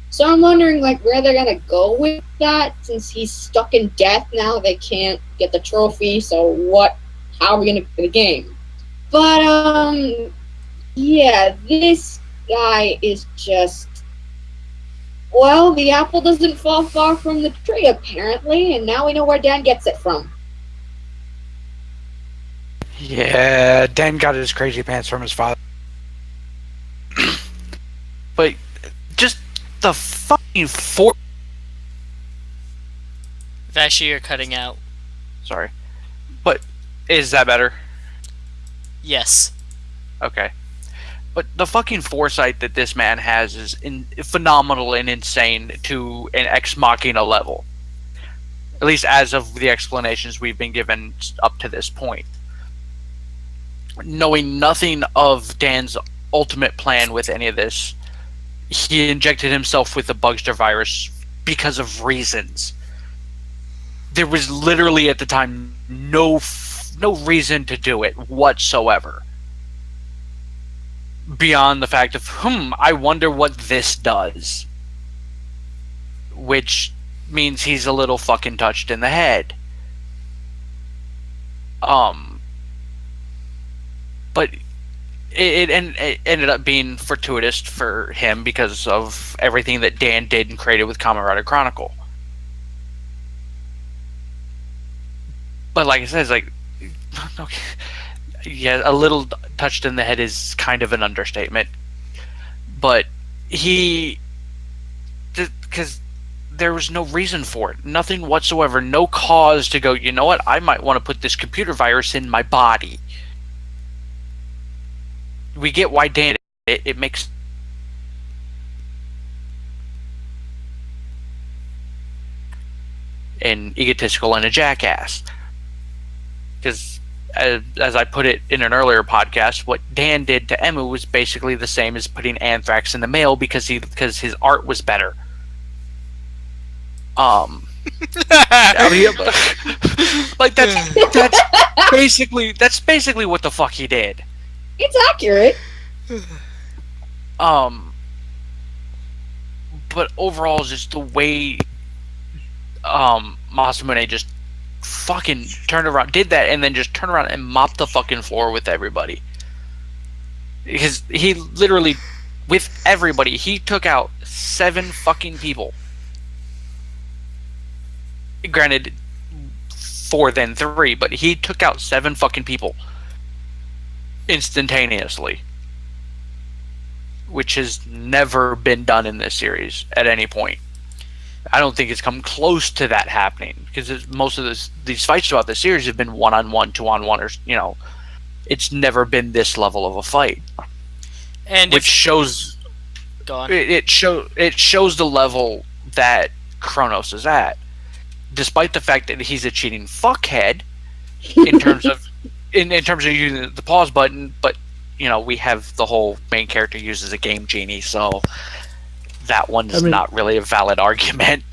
So I'm wondering like where they're gonna go with that since he's stuck in death now. They can't get the trophy. So what? How are we gonna play the game? But yeah, this guy is just. Well, the apple doesn't fall far from the tree apparently, and now we know where Dan gets it from.
Yeah, Dan got his crazy pants from his father. But just the fucking four.
Vashi, you're cutting out.
Sorry, but is that better?
Yes.
Okay. But the fucking foresight that this man has is phenomenal and insane to an ex machina level. At least as of the explanations we've been given up to this point. Knowing nothing of Dan's ultimate plan with any of this, he injected himself with the Bugster virus because of reasons. There was literally at the time no reason to do it whatsoever. Beyond the fact of, I wonder what this does. Which means he's a little fucking touched in the head. But it ended up being fortuitous for him because of everything that Dan did and created with Kamen Rider Chronicle. But like I said, it's like, okay, yeah, a little touched in the head is kind of an understatement. But because there was no reason for it, nothing whatsoever, no cause to go, you know what, I might want to put this computer virus in my body. We get why Dan did it. It makes an egotistical and a jackass. Because, as I put it in an earlier podcast, what Dan did to Emu was basically the same as putting Anthrax in the mail because his art was better. Like that's basically what the fuck he did.
It's accurate.
But overall, just the way Masamune just fucking turned around, did that, and then just turned around and mopped the fucking floor with everybody. Because he literally, with everybody, he took out 7 fucking people. Granted, 4 then 3, but he took out 7 fucking people instantaneously, which has never been done in this series at any point. I don't think it's come close to that happening because most of these fights throughout the series have been 1-on-1, 2-on-1, or it's never been this level of a fight,
and
which shows.
Go on.
It shows the level that Kronos is at, despite the fact that he's a cheating fuckhead in terms of in terms of using the pause button, but we have the whole main character uses a game genie, so that one's not really a valid argument.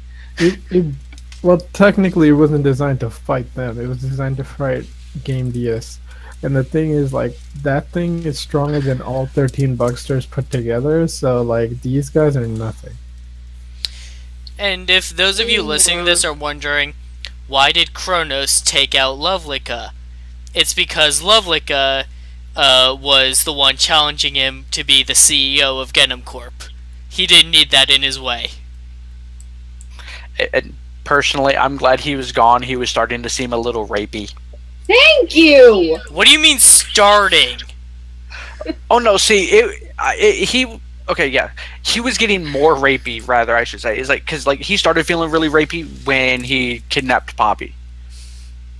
Well, technically, it wasn't designed to fight them. It was designed to fight Game DS. And the thing is, like, that thing is stronger than all 13 Bugsters put together, so, like, these guys are nothing.
And if those of you listening to this are wondering, why did Kronos take out Lovelica? It's because Lovelica was the one challenging him to be the CEO of Genom Corp. He didn't need that in his way.
And personally, I'm glad he was gone. He was starting to seem a little rapey.
Thank you!
What do you mean starting?
Oh no, see, he was getting more rapey, rather, I should say. It's like, because he started feeling really rapey when he kidnapped Poppy.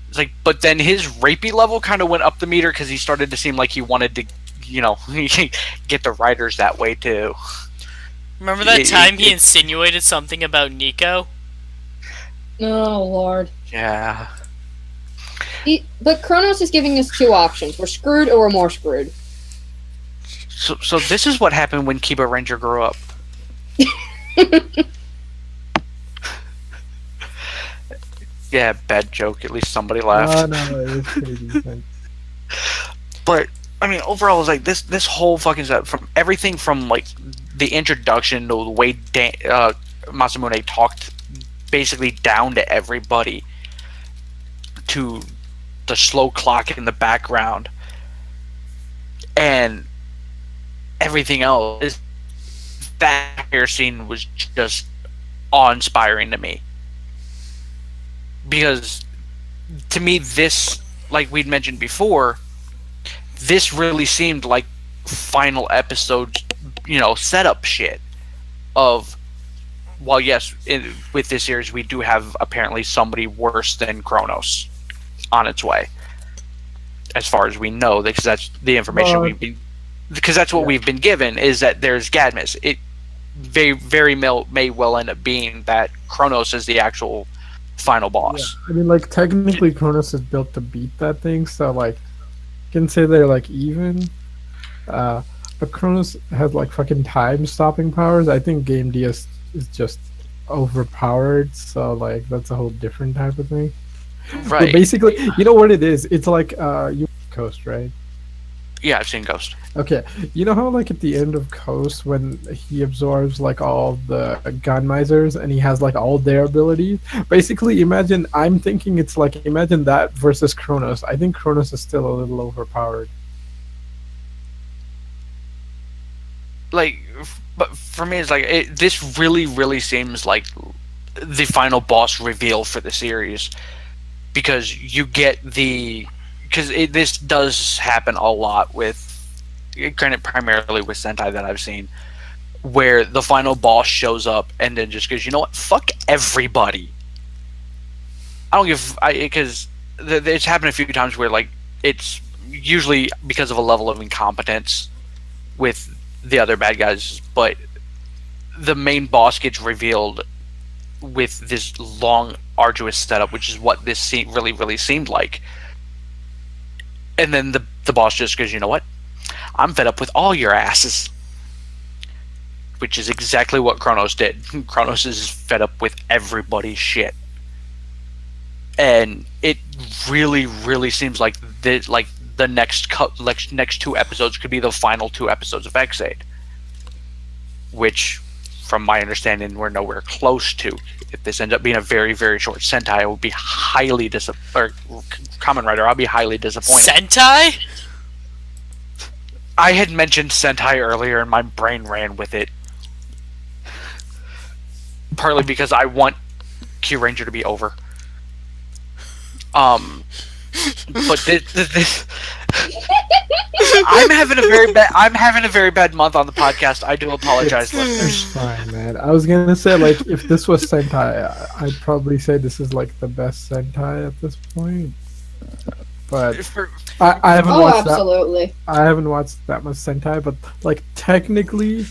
It's like, but then his rapey level kind of went up the meter because he started to seem like he wanted to, get the writers that way too.
Remember that time he insinuated something about Nico?
Oh, Lord.
Yeah.
But Kronos is giving us 2 options. We're screwed or we're more screwed.
So this is what happened when Kiba Ranger grew up. Yeah, bad joke. At least somebody
No,
laughed.
no, it was pretty decent.
But I mean, overall, it's like this whole fucking set from everything from like the introduction to the way Masamune talked, basically down to everybody, to the slow clock in the background, and everything else. That entire scene was just awe-inspiring to me because to me this, like we'd mentioned before, this really seemed like final episode, setup shit of, well, yes, with this series we do have apparently somebody worse than Kronos on its way, as far as we know, because that's the information
But
because that's what
yeah,
we've been given, is that there's Gadmus. It may well end up being that Kronos is the actual final
yeah.
boss.
I mean, like technically, Cronus is built to beat that thing, so like, you can say they're like even. Uh, but Cronus has like fucking time stopping powers. I think Game DS is just overpowered, so like that's a whole different type of thing. But
Right.
basically, you know what it is? It's like you Coast, right?
Yeah, I've seen Ghost.
Okay, you know how like at the end of Coast when he absorbs like all the gun misers and he has like all their abilities. Basically, imagine I'm thinking it's like imagine that versus Kronos. I think Kronos is still a little overpowered.
Like, but for me, it's like this really seems like the final boss reveal for the series, because you get this does happen a lot with, granted, primarily with Sentai that I've seen, where the final boss shows up and then just goes, you know what, fuck everybody. I don't give, because it's happened a few times where like it's usually because of a level of incompetence with the other bad guys, but the main boss gets revealed with this long, arduous setup, which is what this scene really seemed like. And then the boss just goes, you know what? I'm fed up with all your asses. Which is exactly what Kronos did. Kronos is fed up with everybody's shit. And it really seems like the next two episodes could be the final two episodes of Ex-Aid, which, from my understanding, we're nowhere close to. If this ends up being a very short Sentai, I would be highly disappointed. Or Kamen Rider, I'll be highly disappointed.
Sentai?
I had mentioned Sentai earlier, and my brain ran with it. Partly because I want Q Ranger to be over. But this I'm having a very bad month on the podcast. I do apologize,
It's
listeners.
fine, man. I was gonna say like if this was Sentai, I'd probably say this is like the best Sentai at this point. But I haven't
Oh,
watched that.
absolutely.
I haven't watched that much Sentai, but like technically,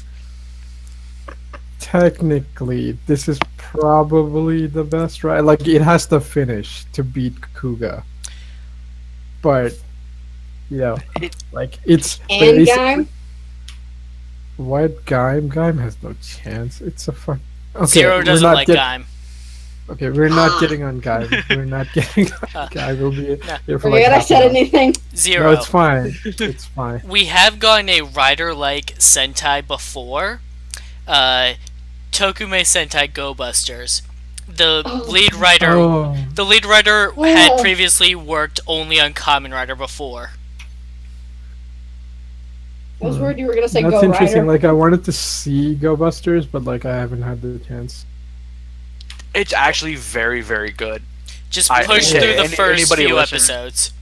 this is probably the best, right? Like it has to finish to beat Kuga, but yeah, like it's
And Gaim?
what Gaim has no chance. It's a fuck. Okay,
Zero
we're
doesn't
not
like
get-
Gaim.
Okay, we're not getting on Gaim. We're not getting on Gaim. We'll be
No.
here for like
Forget I
half
said
an hour.
anything.
Zero.
No, it's fine. It's fine.
We have gotten a rider-like Sentai before. Tokume Sentai Go Busters. The lead writer
Oh,
The lead writer had
Oh.
previously worked only on Kamen Rider before.
I was worried you were gonna say
that's
Go
interesting.
Rider.
Like I wanted to see Go Busters, but like I haven't had the chance.
It's actually very good.
Just
I-
push
yeah,
through the first
anybody
few
listen-
episodes.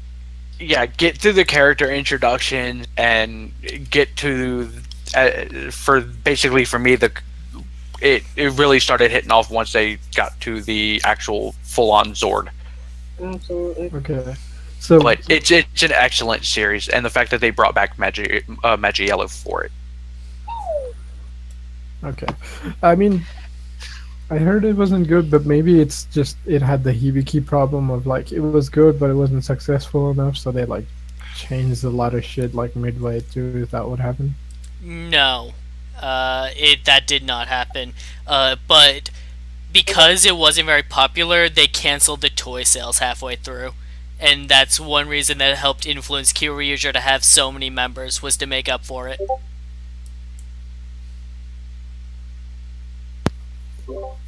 Yeah, get through the character introduction and get to for basically for me it really started hitting off once they got to the actual full on Zord.
Absolutely.
Okay, so
But it's an excellent series, and the fact that they brought back Magiello for it.
okay, I mean, I heard it wasn't good, but maybe it's just it had the Hibiki problem of like it was good, but it wasn't successful enough, so they like changed a lot of shit like midway through. Is that what happened?
No, it that did not happen. But because it wasn't very popular, they canceled the toy sales halfway through, and that's one reason that helped influence Kyoryuger to have so many members was to make up for it.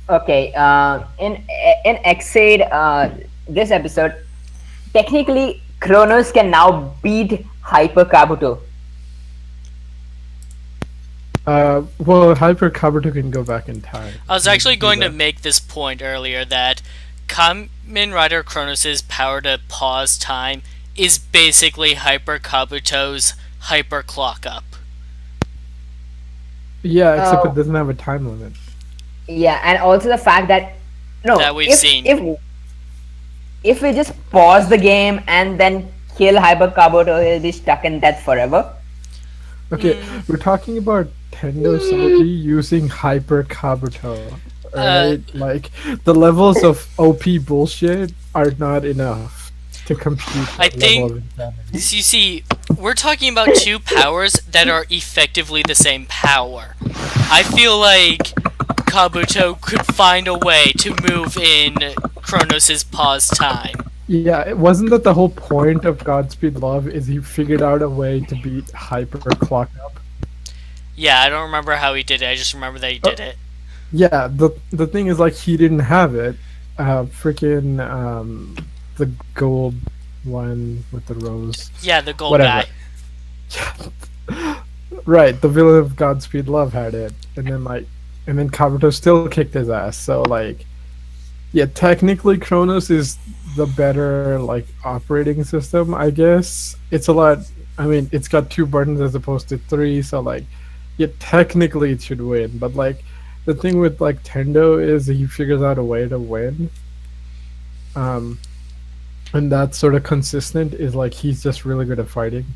Okay. In Ex-Aid, this episode, technically, Kronos can now beat Hyper Kabuto.
Well, Hyper Kabuto can go back in time.
I was
He
actually
can do
going to
that.
make this point earlier that Kamen Rider Kronos' power to pause time is basically Hyper Kabuto's Hyper Clock Up
Yeah, except it
Uh,
doesn't have a time limit.
yeah, and also the fact that
that
no,
we've seen.
if we just pause the game and then kill Hyper Kabuto, he'll be stuck in death forever.
Okay, we're talking about Tendo Soji using Hyper Kabuto.
Uh,
Alright? Like, the levels of OP bullshit are not enough to compute
I
that level
think
of insanity.
you see, we're talking about two powers that are effectively the same power. I feel like Kabuto could find a way to move in Kronos' pause time.
Yeah, it wasn't that the whole point of Godspeed Love is he figured out a way to beat Hyper Clock Up?
Yeah, I don't remember how he did it. I just remember that he did it.
Yeah, the thing is, like, he didn't have it. Freaking, the gold one with the rose.
Yeah, the gold
Whatever.
guy.
Right, the villain of Godspeed Love had it, and then Kabuto still kicked his ass. So like, yeah, technically Kronos is the better like operating system, I guess. It's a lot. I mean, it's got two buttons as opposed to three, so like, yeah, technically it should win. But like, the thing with like Tendo is he figures out a way to win. Um, and that's sort of consistent. Is like he's just really good at fighting.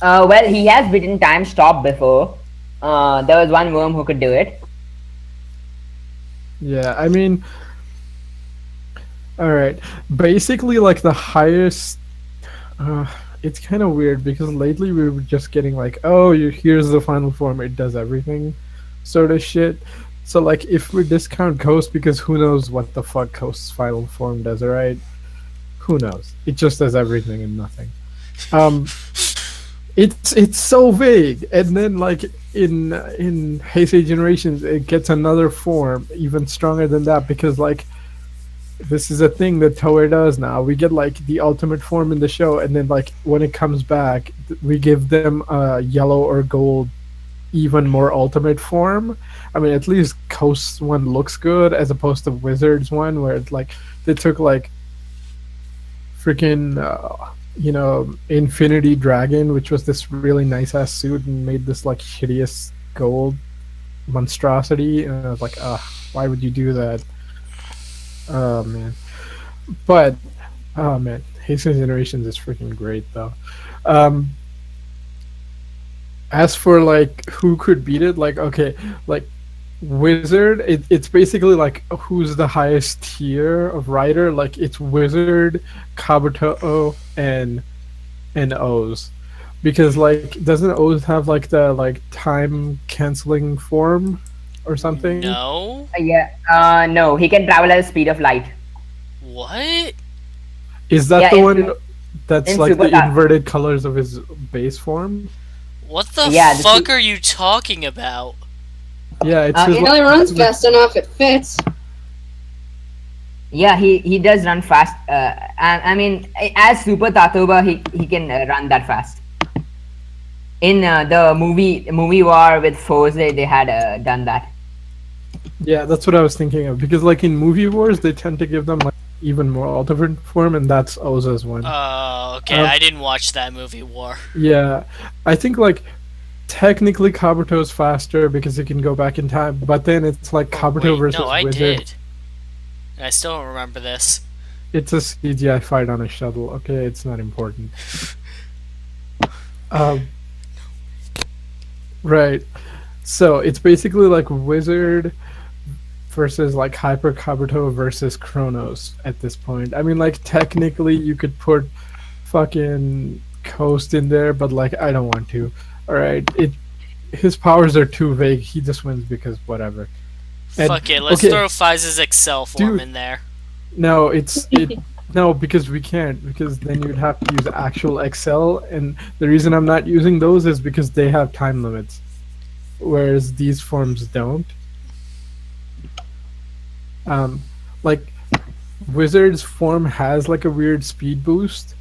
Well, he has beaten Time Stop before. There was one worm who could do it.
Yeah, I mean, all right. Basically, like the highest. It's kind of weird because lately we were just getting like, oh, here's the final form. It does everything, sort of shit. So like, if we discount Ghost because who knows what the fuck Ghost's final form does, right? Who knows? It just does everything and nothing. Um, it's so vague, and then like in Heisei Generations, it gets another form even stronger than that because like this is a thing that Toei does now. We get like the ultimate form in the show, and then like when it comes back, we give them a yellow or gold, even more ultimate form. I mean, at least Coast's one looks good as opposed to Wizard's one, where it's like they took like freaking Infinity Dragon, which was this really nice ass suit, and made this like hideous gold monstrosity. And I was like, why would you do that? Oh man. But oh man, Hasten Generations is freaking great though. Um, as for like who could beat it, like okay, like Wizard, it's basically like who's the highest tier of rider. Like it's Wizard, Kabuto, and O's, because like doesn't O's have like the like time canceling form or something?
No?
Yeah. No, he can travel at the speed of light.
What?
Is that
Yeah,
the
in,
one that's
in
like
Super
the inverted colors of his base form?
What the
Yeah,
fuck are you talking about?
Yeah, it's
Uh,
his
it
It only
like,
runs fast enough, it fits.
Yeah, he does run fast. And I mean, as Super Tatoba, he can run that fast. In the movie war with Force, they had done that.
yeah, that's what I was thinking of, because like in movie wars they tend to give them like even more ultimate form, and that's Oza's one.
Oh, okay.
Um,
I didn't watch that movie War.
Yeah, I think like technically Kabuto's faster because he can go back in time, but then it's like Kabuto
Wait,
versus
no, I
Wizard.
did. I still don't remember this.
It's a CGI fight on a shuttle. Okay, it's not important. Um, right. So it's basically like Wizard versus like Hyper Kabuto versus Kronos at this point. I mean, like technically you could put fucking Coast in there, but like I don't want to. All right, it his powers are too vague. He just wins because whatever. And
Fuck it, let's
okay,
throw Fize's Excel form
dude,
in there.
no, it no because we can't because then you'd have to use actual Excel, and the reason I'm not using those is because they have time limits, whereas these forms don't. Um, like Wizard's form has like a weird speed boost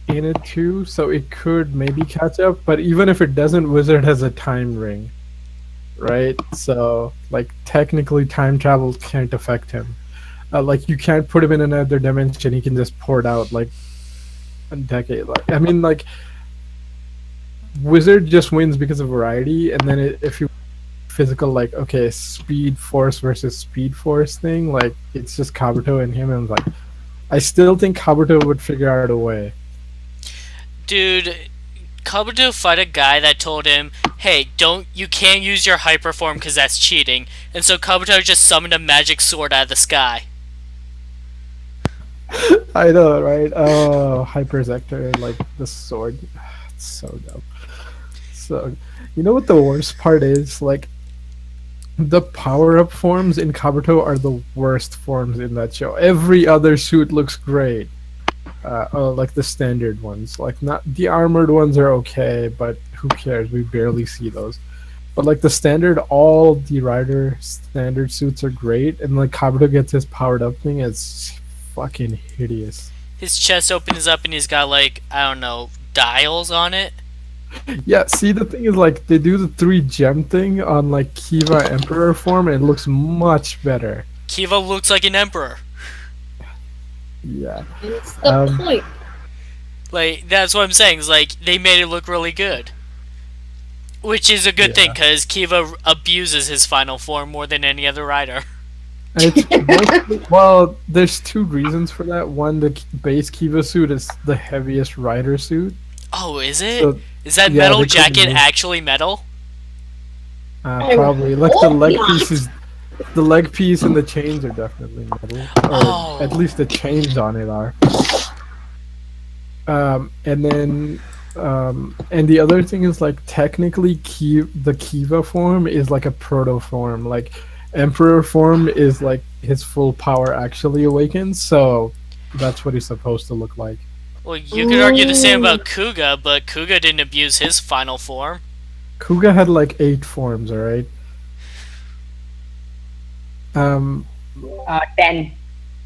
in it too, so it could maybe catch up. But even if it doesn't, Wizard has a time ring, right? So like technically, time travel can't affect him. Like you can't put him in another dimension; he can just pour it out like a decade. Like I mean, like Wizard just wins because of variety, and then if you physical like okay speed force versus speed force thing like it's just Kabuto and him and like I still think Kabuto would figure out a way.
Dude, Kabuto fought a guy that told him, "Hey, you can't use your hyper form because that's cheating." And so Kabuto just summoned a magic sword out of the sky.
I know, right? Oh, Hypersector, like the sword. It's so dumb. So, you know what the worst part is? Like, the power up forms in Kabuto are the worst forms in that show. Every other suit looks great. Like the standard ones. Like, not the armored ones are okay, but who cares? We barely see those. But like the standard, all the rider standard suits are great, and like Kabuto gets his powered up thing, it's fucking hideous.
His chest opens up and he's got like, I don't know, dials on it.
Yeah, see the thing is like they do the 3 gem thing on like Kiva Emperor form, and it looks much better.
Kiva looks like an emperor.
Yeah.
It's the point.
Like, that's what I'm saying. Is like, they made it look really good. Which is a good thing, because Kiva abuses his final form more than any other rider.
It's mostly, well, there's 2 reasons for that. One, the base Kiva suit is the heaviest rider suit.
Oh, is it?
So,
Is that
yeah,
metal
they couldn't
jacket
use-
actually metal?
Probably. Like the
hope
leg
not.
piece is, the leg piece and the chains are definitely metal, or
Oh.
at least the chains on it are. And then, and the other thing is like technically, the Kiva form is like a proto form. Like Emperor form is like his full power actually awakens, so that's what he's supposed to look like.
Well, you could argue the same about Kuga, but Kuga didn't abuse his final form.
Kuga had like 8 forms, alright?
10,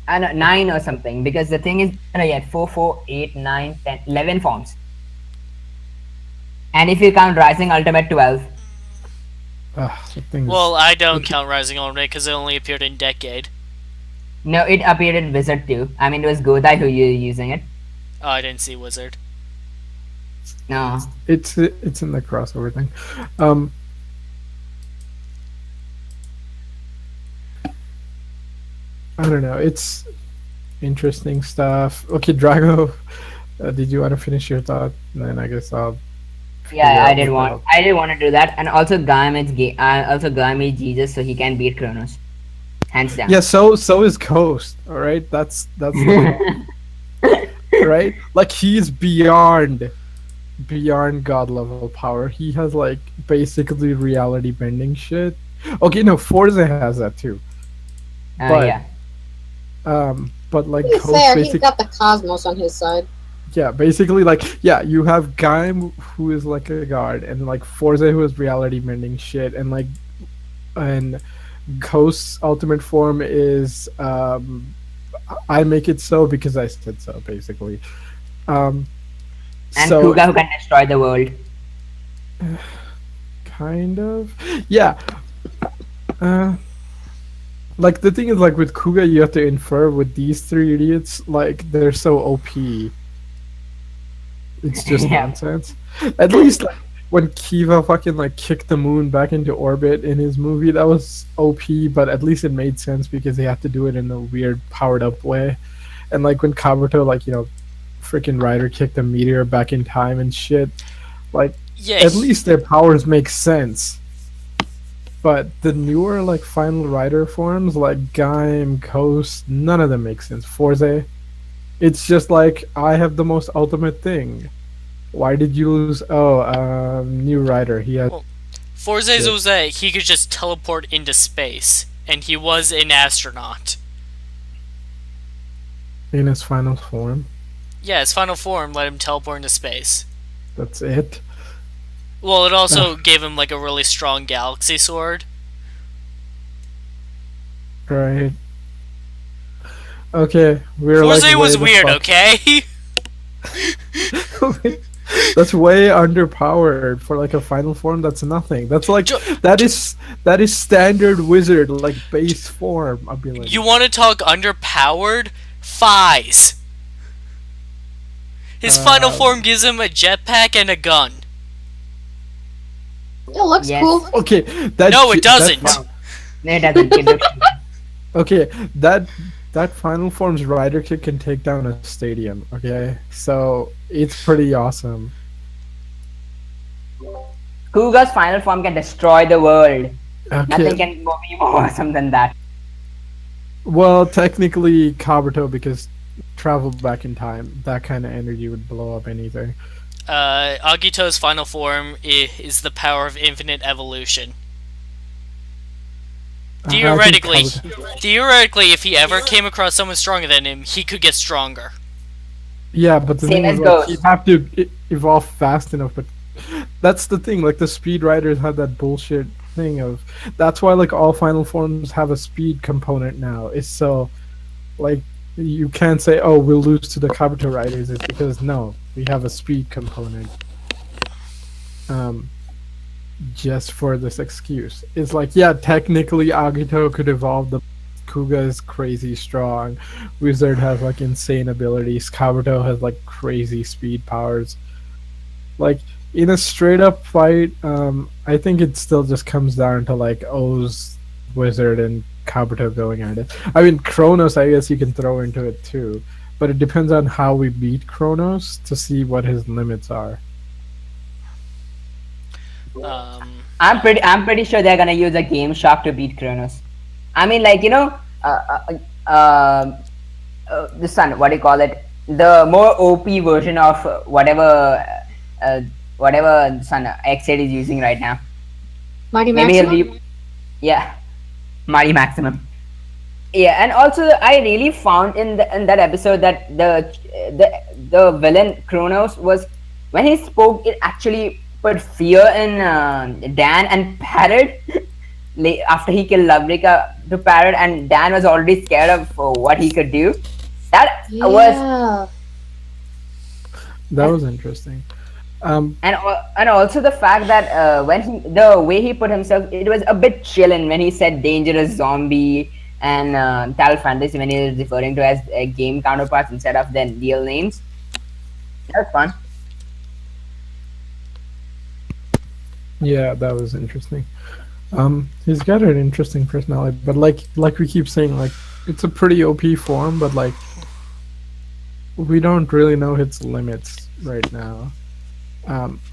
9 or something. Because the thing is, no, yeah, 4, 4, 8, 9, 10, 11 forms. And if you count Rising Ultimate, 12.
The thing is,
Well, I don't count Rising Ultimate because it only appeared in Decade.
No, it appeared in Wizard too. I mean, it was Godai who you using it.
Oh, I didn't see Wizard.
No.
it's in the crossover thing. Um, I don't know. It's interesting stuff. Okay, Drago, did you want to finish your thought? And then I guess I'll.
Yeah,
figure out what
I did want to do that, and also Gaim is Jesus, so he can beat Kronos, hands down.
Yeah, so is Coast. All right, that's the right. Like he's beyond god level power. He has like basically reality bending shit. Okay, no, Forza has that too. but-
Yeah.
But like
To be
Coast
fair, he's
basically.
got the cosmos on his side.
Yeah, basically, like, yeah, you have Gaim who is like a god, and like Forza who is reality bending shit, and like, and Ghost's ultimate form is I make it so because I said so, basically.
And
So
Kuga who can destroy the world.
kind of, yeah. Like the thing is, like with Kuga, you have to infer with these 3 idiots, like they're so OP. It's just
Yeah.
nonsense. At least like when Kiva fucking like kicked the moon back into orbit in his movie, that was OP. But at least it made sense because they had to do it in a weird powered up way. And like when Kabuto, like freaking Rider kicked a meteor back in time and shit. Like
Yeah,
at least their powers make sense. But the newer like final rider forms like Gaim, Coast, none of them make sense. Forze, it's just like I have the most ultimate thing. Why did you lose? Oh, new rider. He has
Well, Forza's
shit
was that he could just teleport into space, and he was an astronaut.
in his final form.
Yeah, his final form let him teleport into space.
That's it.
Well, it
Uh,
also gave him like a really strong galaxy sword.
right. Okay, we're like
Forza
way
was
the
weird,
fuck.
okay?
That's way underpowered for like a final form. That's nothing. That's like
Jo-
that is standard wizard like base form
you
ability.
want to talk underpowered? Fies. His final form
Um,
gives him a jetpack and a gun.
It looks
Yes.
cool.
okay, that
No, it
that
doesn't.
No, it doesn't. It looks
okay that final form's rider kick can take down a stadium. Okay, so it's pretty awesome.
Kuga's final form can destroy the world. Nothing
Okay,
can be more awesome than that.
well technically Kabuto because travel back in time, that kind of energy would blow up anything.
Agito's final form is the power of infinite evolution.
I think
Theoretically,
Kabuto.
theoretically, if he ever came across someone stronger than him, he could get stronger.
Yeah, but the
Same
thing is,
as
like,
Ghost.
you have to evolve fast enough. But that's the thing. Like, the speed riders have that bullshit thing of. That's why, like, all final forms have a speed component now. It's so, like, you can't say, "Oh, we'll lose to the Kabuto riders." It's because no, we have a speed component. Um, just for this excuse, it's like, yeah, technically Agito could evolve the. Kuga is crazy strong. Wizard has like insane abilities. Kabuto has like crazy speed powers. Like in a straight up fight, I think it still just comes down to like O's Wizard and Kabuto going at it. I mean, Kronos, I guess you can throw into it too, but it depends on how we beat Kronos to see what his limits are.
Um,
I'm pretty sure they're gonna use a Game Shark to beat Kronos. I mean, like the sun. What do you call it? The more OP version of uh, whatever Sun Ex-Aid is using right now.
Mighty
Maybe he'll
Maximum?
be, yeah, Mighty Maximum. Yeah, and also I really found in that episode that the the villain Kronos was when he spoke, it actually put fear in Dan and Parrot. After he killed Lavrika to Parrot, and Dan was already scared of what he could do. That was
Yeah.
That was interesting.
and also the fact that when the way he put himself, it was a bit chilling when he said dangerous zombie and Tal Fantasy when he was referring to as game counterparts instead of their real names. That was fun.
Yeah, that was interesting. He's got an interesting personality, but like we keep saying, like it's a pretty OP form, but like we don't really know its limits right now.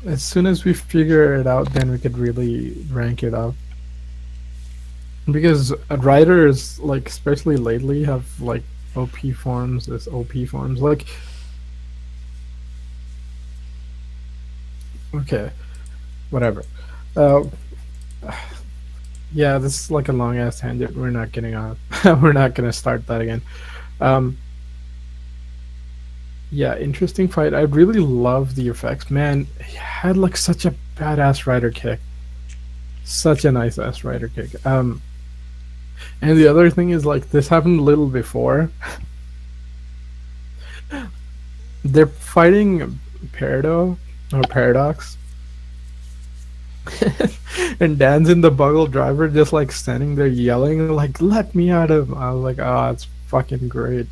As soon as we figure it out, then we could really rank it up. Because writers, like especially lately, have like OP forms as OP forms. Like, okay, whatever. Uh, yeah, this is like a long ass tangent. We're not getting on. We're not gonna start that again. Um, yeah, interesting fight. I really love the effects. Man, he had like such a badass rider kick. Such a nice ass rider kick. And the other thing is like this happened a little before. They're fighting Parado or Paradox. And Dan's in the Buggle driver just like standing there yelling like let me out of him. I was like, oh, it's fucking great.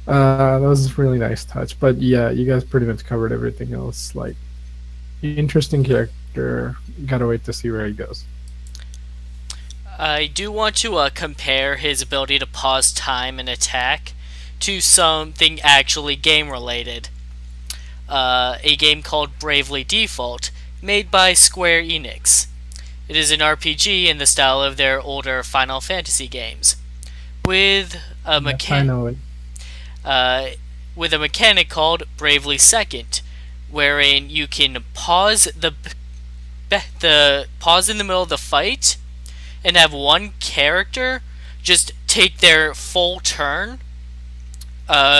That was a really nice touch. But yeah, you guys pretty much covered everything else. Like interesting character. Gotta wait to see where he goes.
I do want to compare his ability to pause time and attack to something actually game related. A game called Bravely Default, made by Square Enix. It is an RPG in the style of their older Final Fantasy games, with a
Yes, I know it.
with a mechanic called Bravely Second, wherein you can pause the pause in the middle of the fight and have one character just take their full turn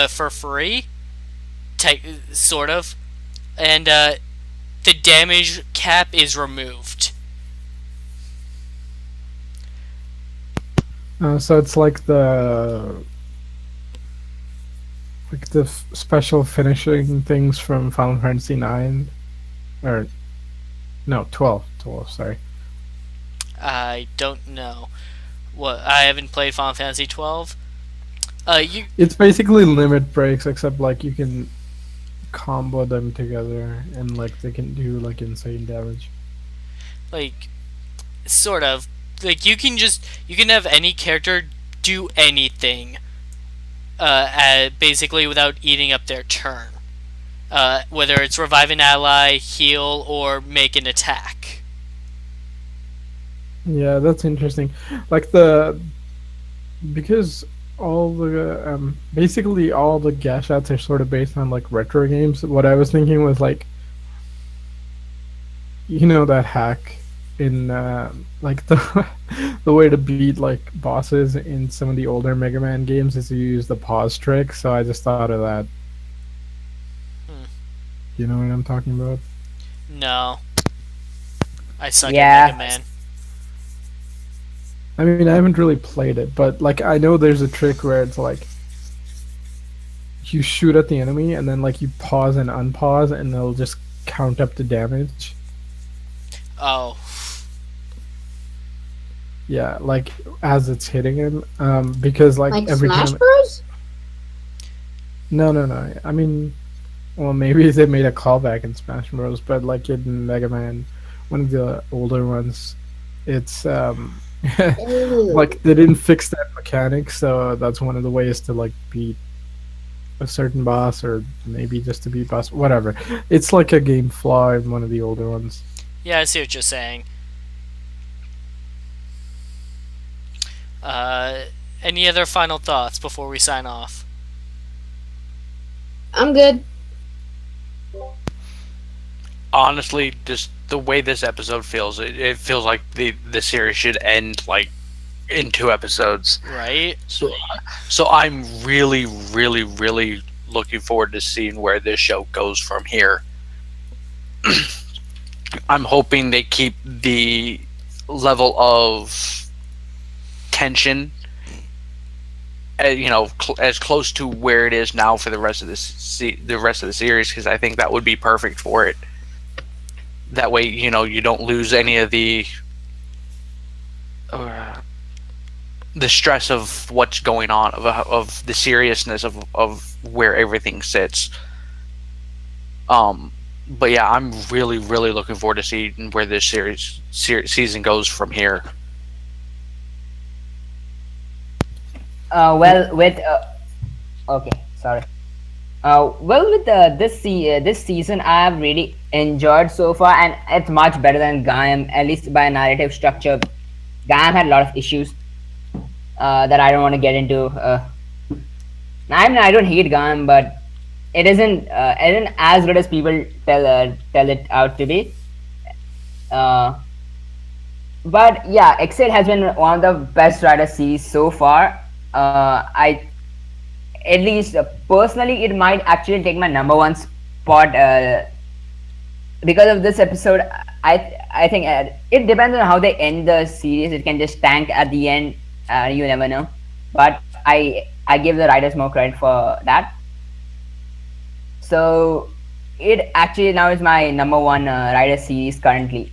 for free, take, sort of, and the damage cap is removed.
So it's like the special finishing things from Final Fantasy 9, or no, 12, 12. Sorry.
I don't know. What, I haven't played Final Fantasy 12. You
It's basically limit breaks, except like you can combo them together, and like they can do like insane damage.
like sort of like you can have any character do anything, basically without eating up their turn. Whether it's revive an ally, heal, or make an attack.
Yeah, that's interesting. Like the because all the basically all the gash outs are sort of based on like retro games. What I was thinking was like, you know, that hack in like the the way to beat like bosses in some of the older Mega Man games is to use the pause trick. So I just thought of that.
Hmm.
You know what I'm talking about?
No, I suck at Mega
Yeah,
Man.
I mean, I haven't really played it, but like I know there's a trick where it's like you shoot at the enemy and then like you pause and unpause and they'll just count up the damage.
Oh,
Yeah, like as it's hitting him. Because like
Like
every
Smash
time.
Bros?
No, no, no. I mean, well, maybe they made a callback in Smash Bros, but like in Mega Man, one of the older ones, it's
Ew.
like they didn't fix that mechanic, so that's one of the ways to like beat a certain boss, or maybe just to beat boss, whatever. It's like a game flaw in one of the older ones.
yeah, I see what you're saying. Uh, any other final thoughts before we sign off?
I'm good.
Honestly, just the way this episode feels, it feels like the series should end like in 2 episodes.
Right?
So I'm really, really, really looking forward to seeing where this show goes from here. I'm hoping they keep the level of tension, as close to where it is now for the rest of the rest of the series, because I think that would be perfect for it. That way, you don't lose any of the stress of what's going on, of the seriousness of where everything sits. But yeah, I'm really, really looking forward to seeing where this season goes from here.
Well, with okay, sorry. Well, with this season, I've really enjoyed so far, and it's much better than Gaim, at least by narrative structure. Gaim had a lot of issues that I don't want to get into. I mean, I don't hate Gaim, but it isn't as good as people tell it out to be. Uh, but yeah, Ex-Aid has been one of the best rider series so far. I At least personally, it might actually take my number one spot because of this episode. I think it depends on how they end the series. It can just tank at the end. You never know. But I give the writers more credit for that. So it actually now is my number one rider series currently.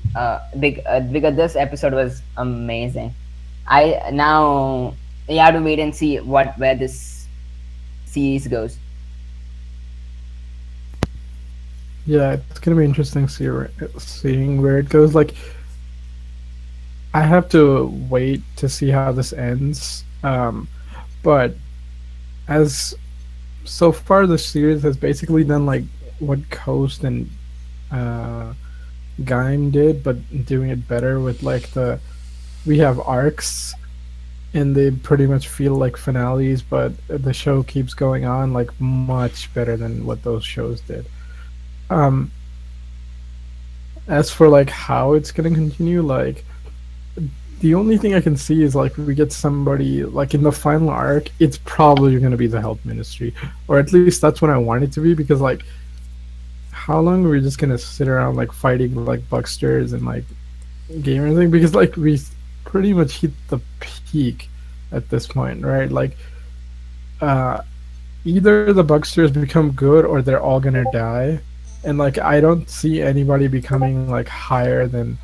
Because this episode was amazing. I now you have to wait and see where this series goes.
Yeah, it's gonna be interesting seeing where it goes. Like, I have to wait to see how this ends. But as so far, the series has basically done like what Coast and uh, Gaim did, but doing it better with like we have arcs, and they pretty much feel like finales, but the show keeps going on like much better than what those shows did. Um, as for like how it's gonna continue, like the only thing I can see is like we get somebody like in the final arc, it's probably gonna be the health ministry, or at least that's what I want it to be because like how long are we just gonna sit around like fighting like Bucksters and like gamer thing because like we pretty much hit the peak at this point, right? Like uh either the Bucksters become good or they're all gonna die. And like I don't see anybody becoming like higher than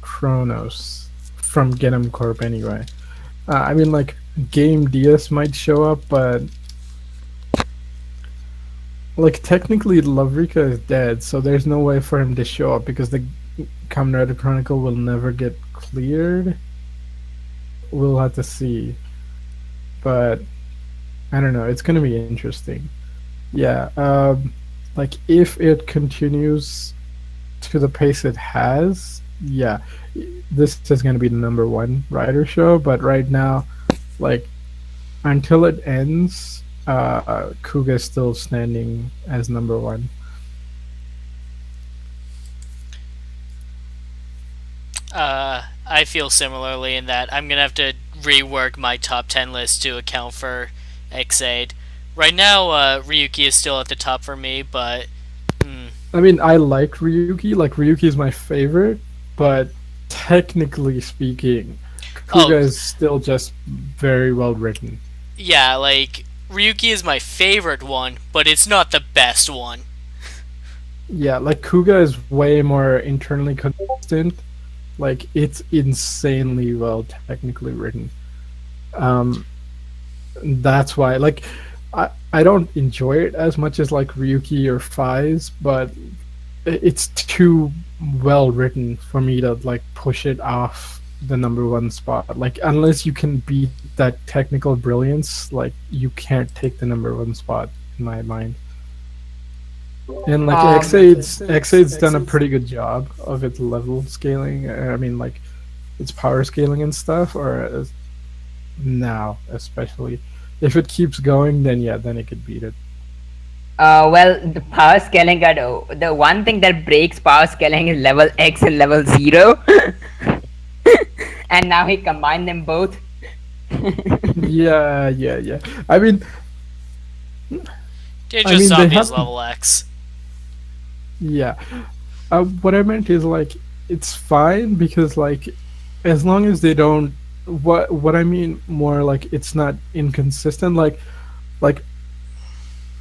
Kronos from Genom Corp anyway. I mean like Game DS might show up, but like technically Lavrika is dead, so there's no way for him to show up because the Kamen Rider Chronicle will never get cleared. We'll have to see. But I don't know. It's gonna be interesting. Yeah. Like if it continues to the pace it has, yeah, this is gonna be the number one rider show. But right now, like until it ends, Kuga is still standing as number one.
I feel similarly in that I'm gonna have to rework my top 10 list to account for Ex-Aid. Right now, Ryuki is still at the top for me, but
I mean, I like Ryuki. Like Ryuki is my favorite, but technically speaking,
oh
Kuga is still just very well written.
yeah, like Ryuki is my favorite one, but it's not the best one.
Yeah, like Kuga is way more internally consistent. Like it's insanely well technically written. Um, that's why, like, I don't enjoy it as much as like Ryuki or Faiz, but it's too well written for me to like push it off the number one spot. Like unless you can beat that technical brilliance, like you can't take the number one spot in my mind. And like X8's done a pretty good job of its level scaling. I mean like its power scaling and stuff, or now especially. If it keeps going, then yeah, then it could beat it.
Well, the power scaling got the one thing that breaks power scaling is level X and level 0, and now he combined them both.
Yeah, yeah, yeah. I mean,
They're
I
just
mean they
zombies
have
level X.
yeah. What I meant is like it's fine because like as long as they don't what I mean more like it's not inconsistent like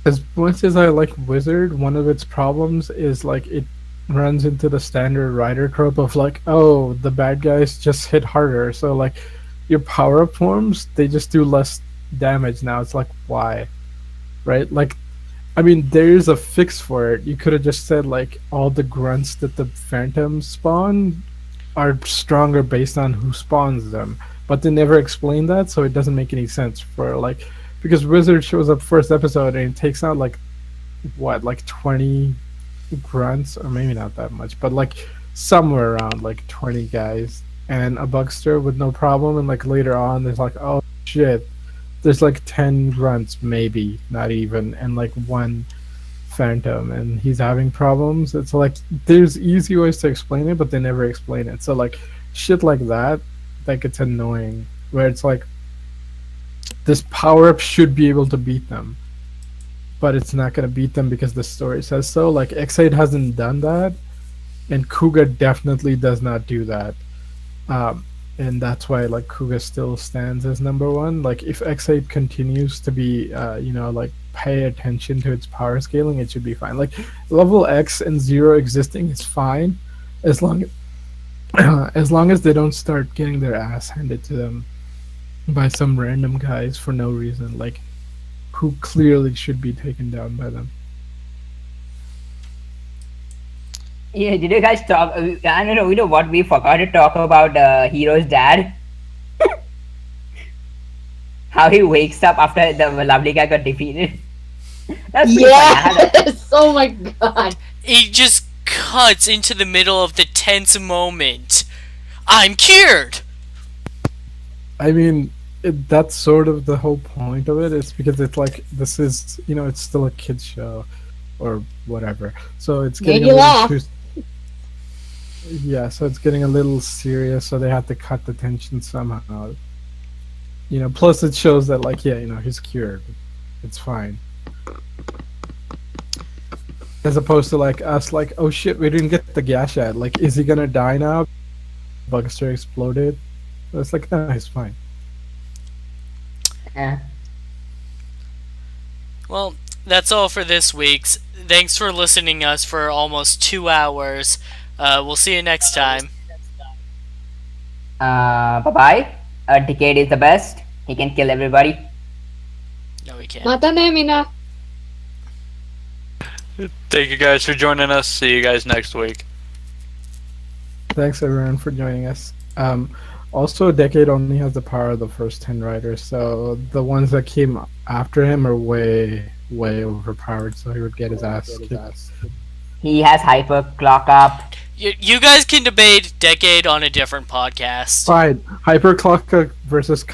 as much as I like Wizard, one of its problems is like it runs into the standard rider trope of like, oh, the bad guys just hit harder. So like your power up forms, they just do less damage now. It's like why? Right? Like I mean there's a fix for it. You could have just said like all the grunts that the phantoms spawn are stronger based on who spawns them. But they never explain that, so it doesn't make any sense for like because Wizard shows up first episode and it takes out like what like 20 grunts or maybe not that much but like somewhere around like 20 guys and a Bugster with no problem and like later on there's like oh shit there's like 10 grunts maybe not even and like one phantom and he's having problems. It's like there's easy ways to explain it but they never explain it, so like shit like that gets annoying where it's like this power up should be able to beat them, but it's not going to beat them because the story says so. Like Ex-Aid hasn't done that, and Kuga definitely does not do that. And that's why like Kuga still stands as number one. Like if Ex-Aid continues to be, like pay attention to its power scaling, it should be fine. Like level X and zero existing is fine, as long as long as they don't start getting their ass handed to them by some random guys for no reason. Like who clearly should be taken down by them.
Yeah, did you guys talk? I don't know. You know what? We forgot to talk about Hero's dad. How he wakes up after the lovely guy got defeated. That's pretty funny.
Yes! Oh my god.
It just cuts into the middle of the tense moment. I'm cured!
I mean, that's sort of the whole point of it. It's because it's like this is it's still a kids show, or whatever. So it's
Made
getting a
you
little
laugh.
too. Yeah, so it's getting a little serious. So they have to cut the tension somehow. Plus it shows that like he's cured. It's fine. As opposed to like us, like, oh shit, we didn't get the Gashad. Like, is he gonna die now? Bugster exploded. It's like, no, he's fine.
Yeah.
Well, that's all for this week's. Thanks for listening us for almost 2 hours. We'll see you next time.
Bye bye. Decade is the best. He can kill everybody.
No, we can't.
Mata ne, Mina.
Thank you guys for joining us. See you guys next week.
Thanks everyone for joining us. Also, Decade only has the power of the first 10 riders, so the ones that came after him are way, way overpowered, so he would get his ass kicked.
He has hyper clock up.
You guys can debate Decade on a different podcast.
Fine. Hyperclock versus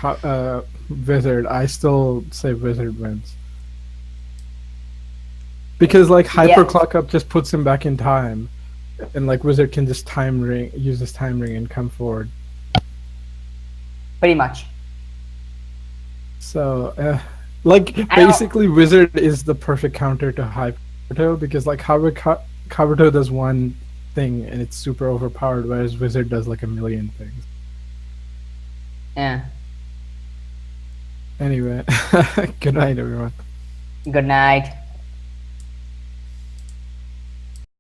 Wizard. I still say Wizard wins. Because like Hyperclock up just puts him back in time. And like Wizard can just use his time ring and come forward.
Pretty much.
So basically Wizard is the perfect counter to Hyperto, because like Kabuto does one thing and it's super overpowered, whereas Wizard does like a million things.
Yeah.
Anyway, good night everyone.
Good night.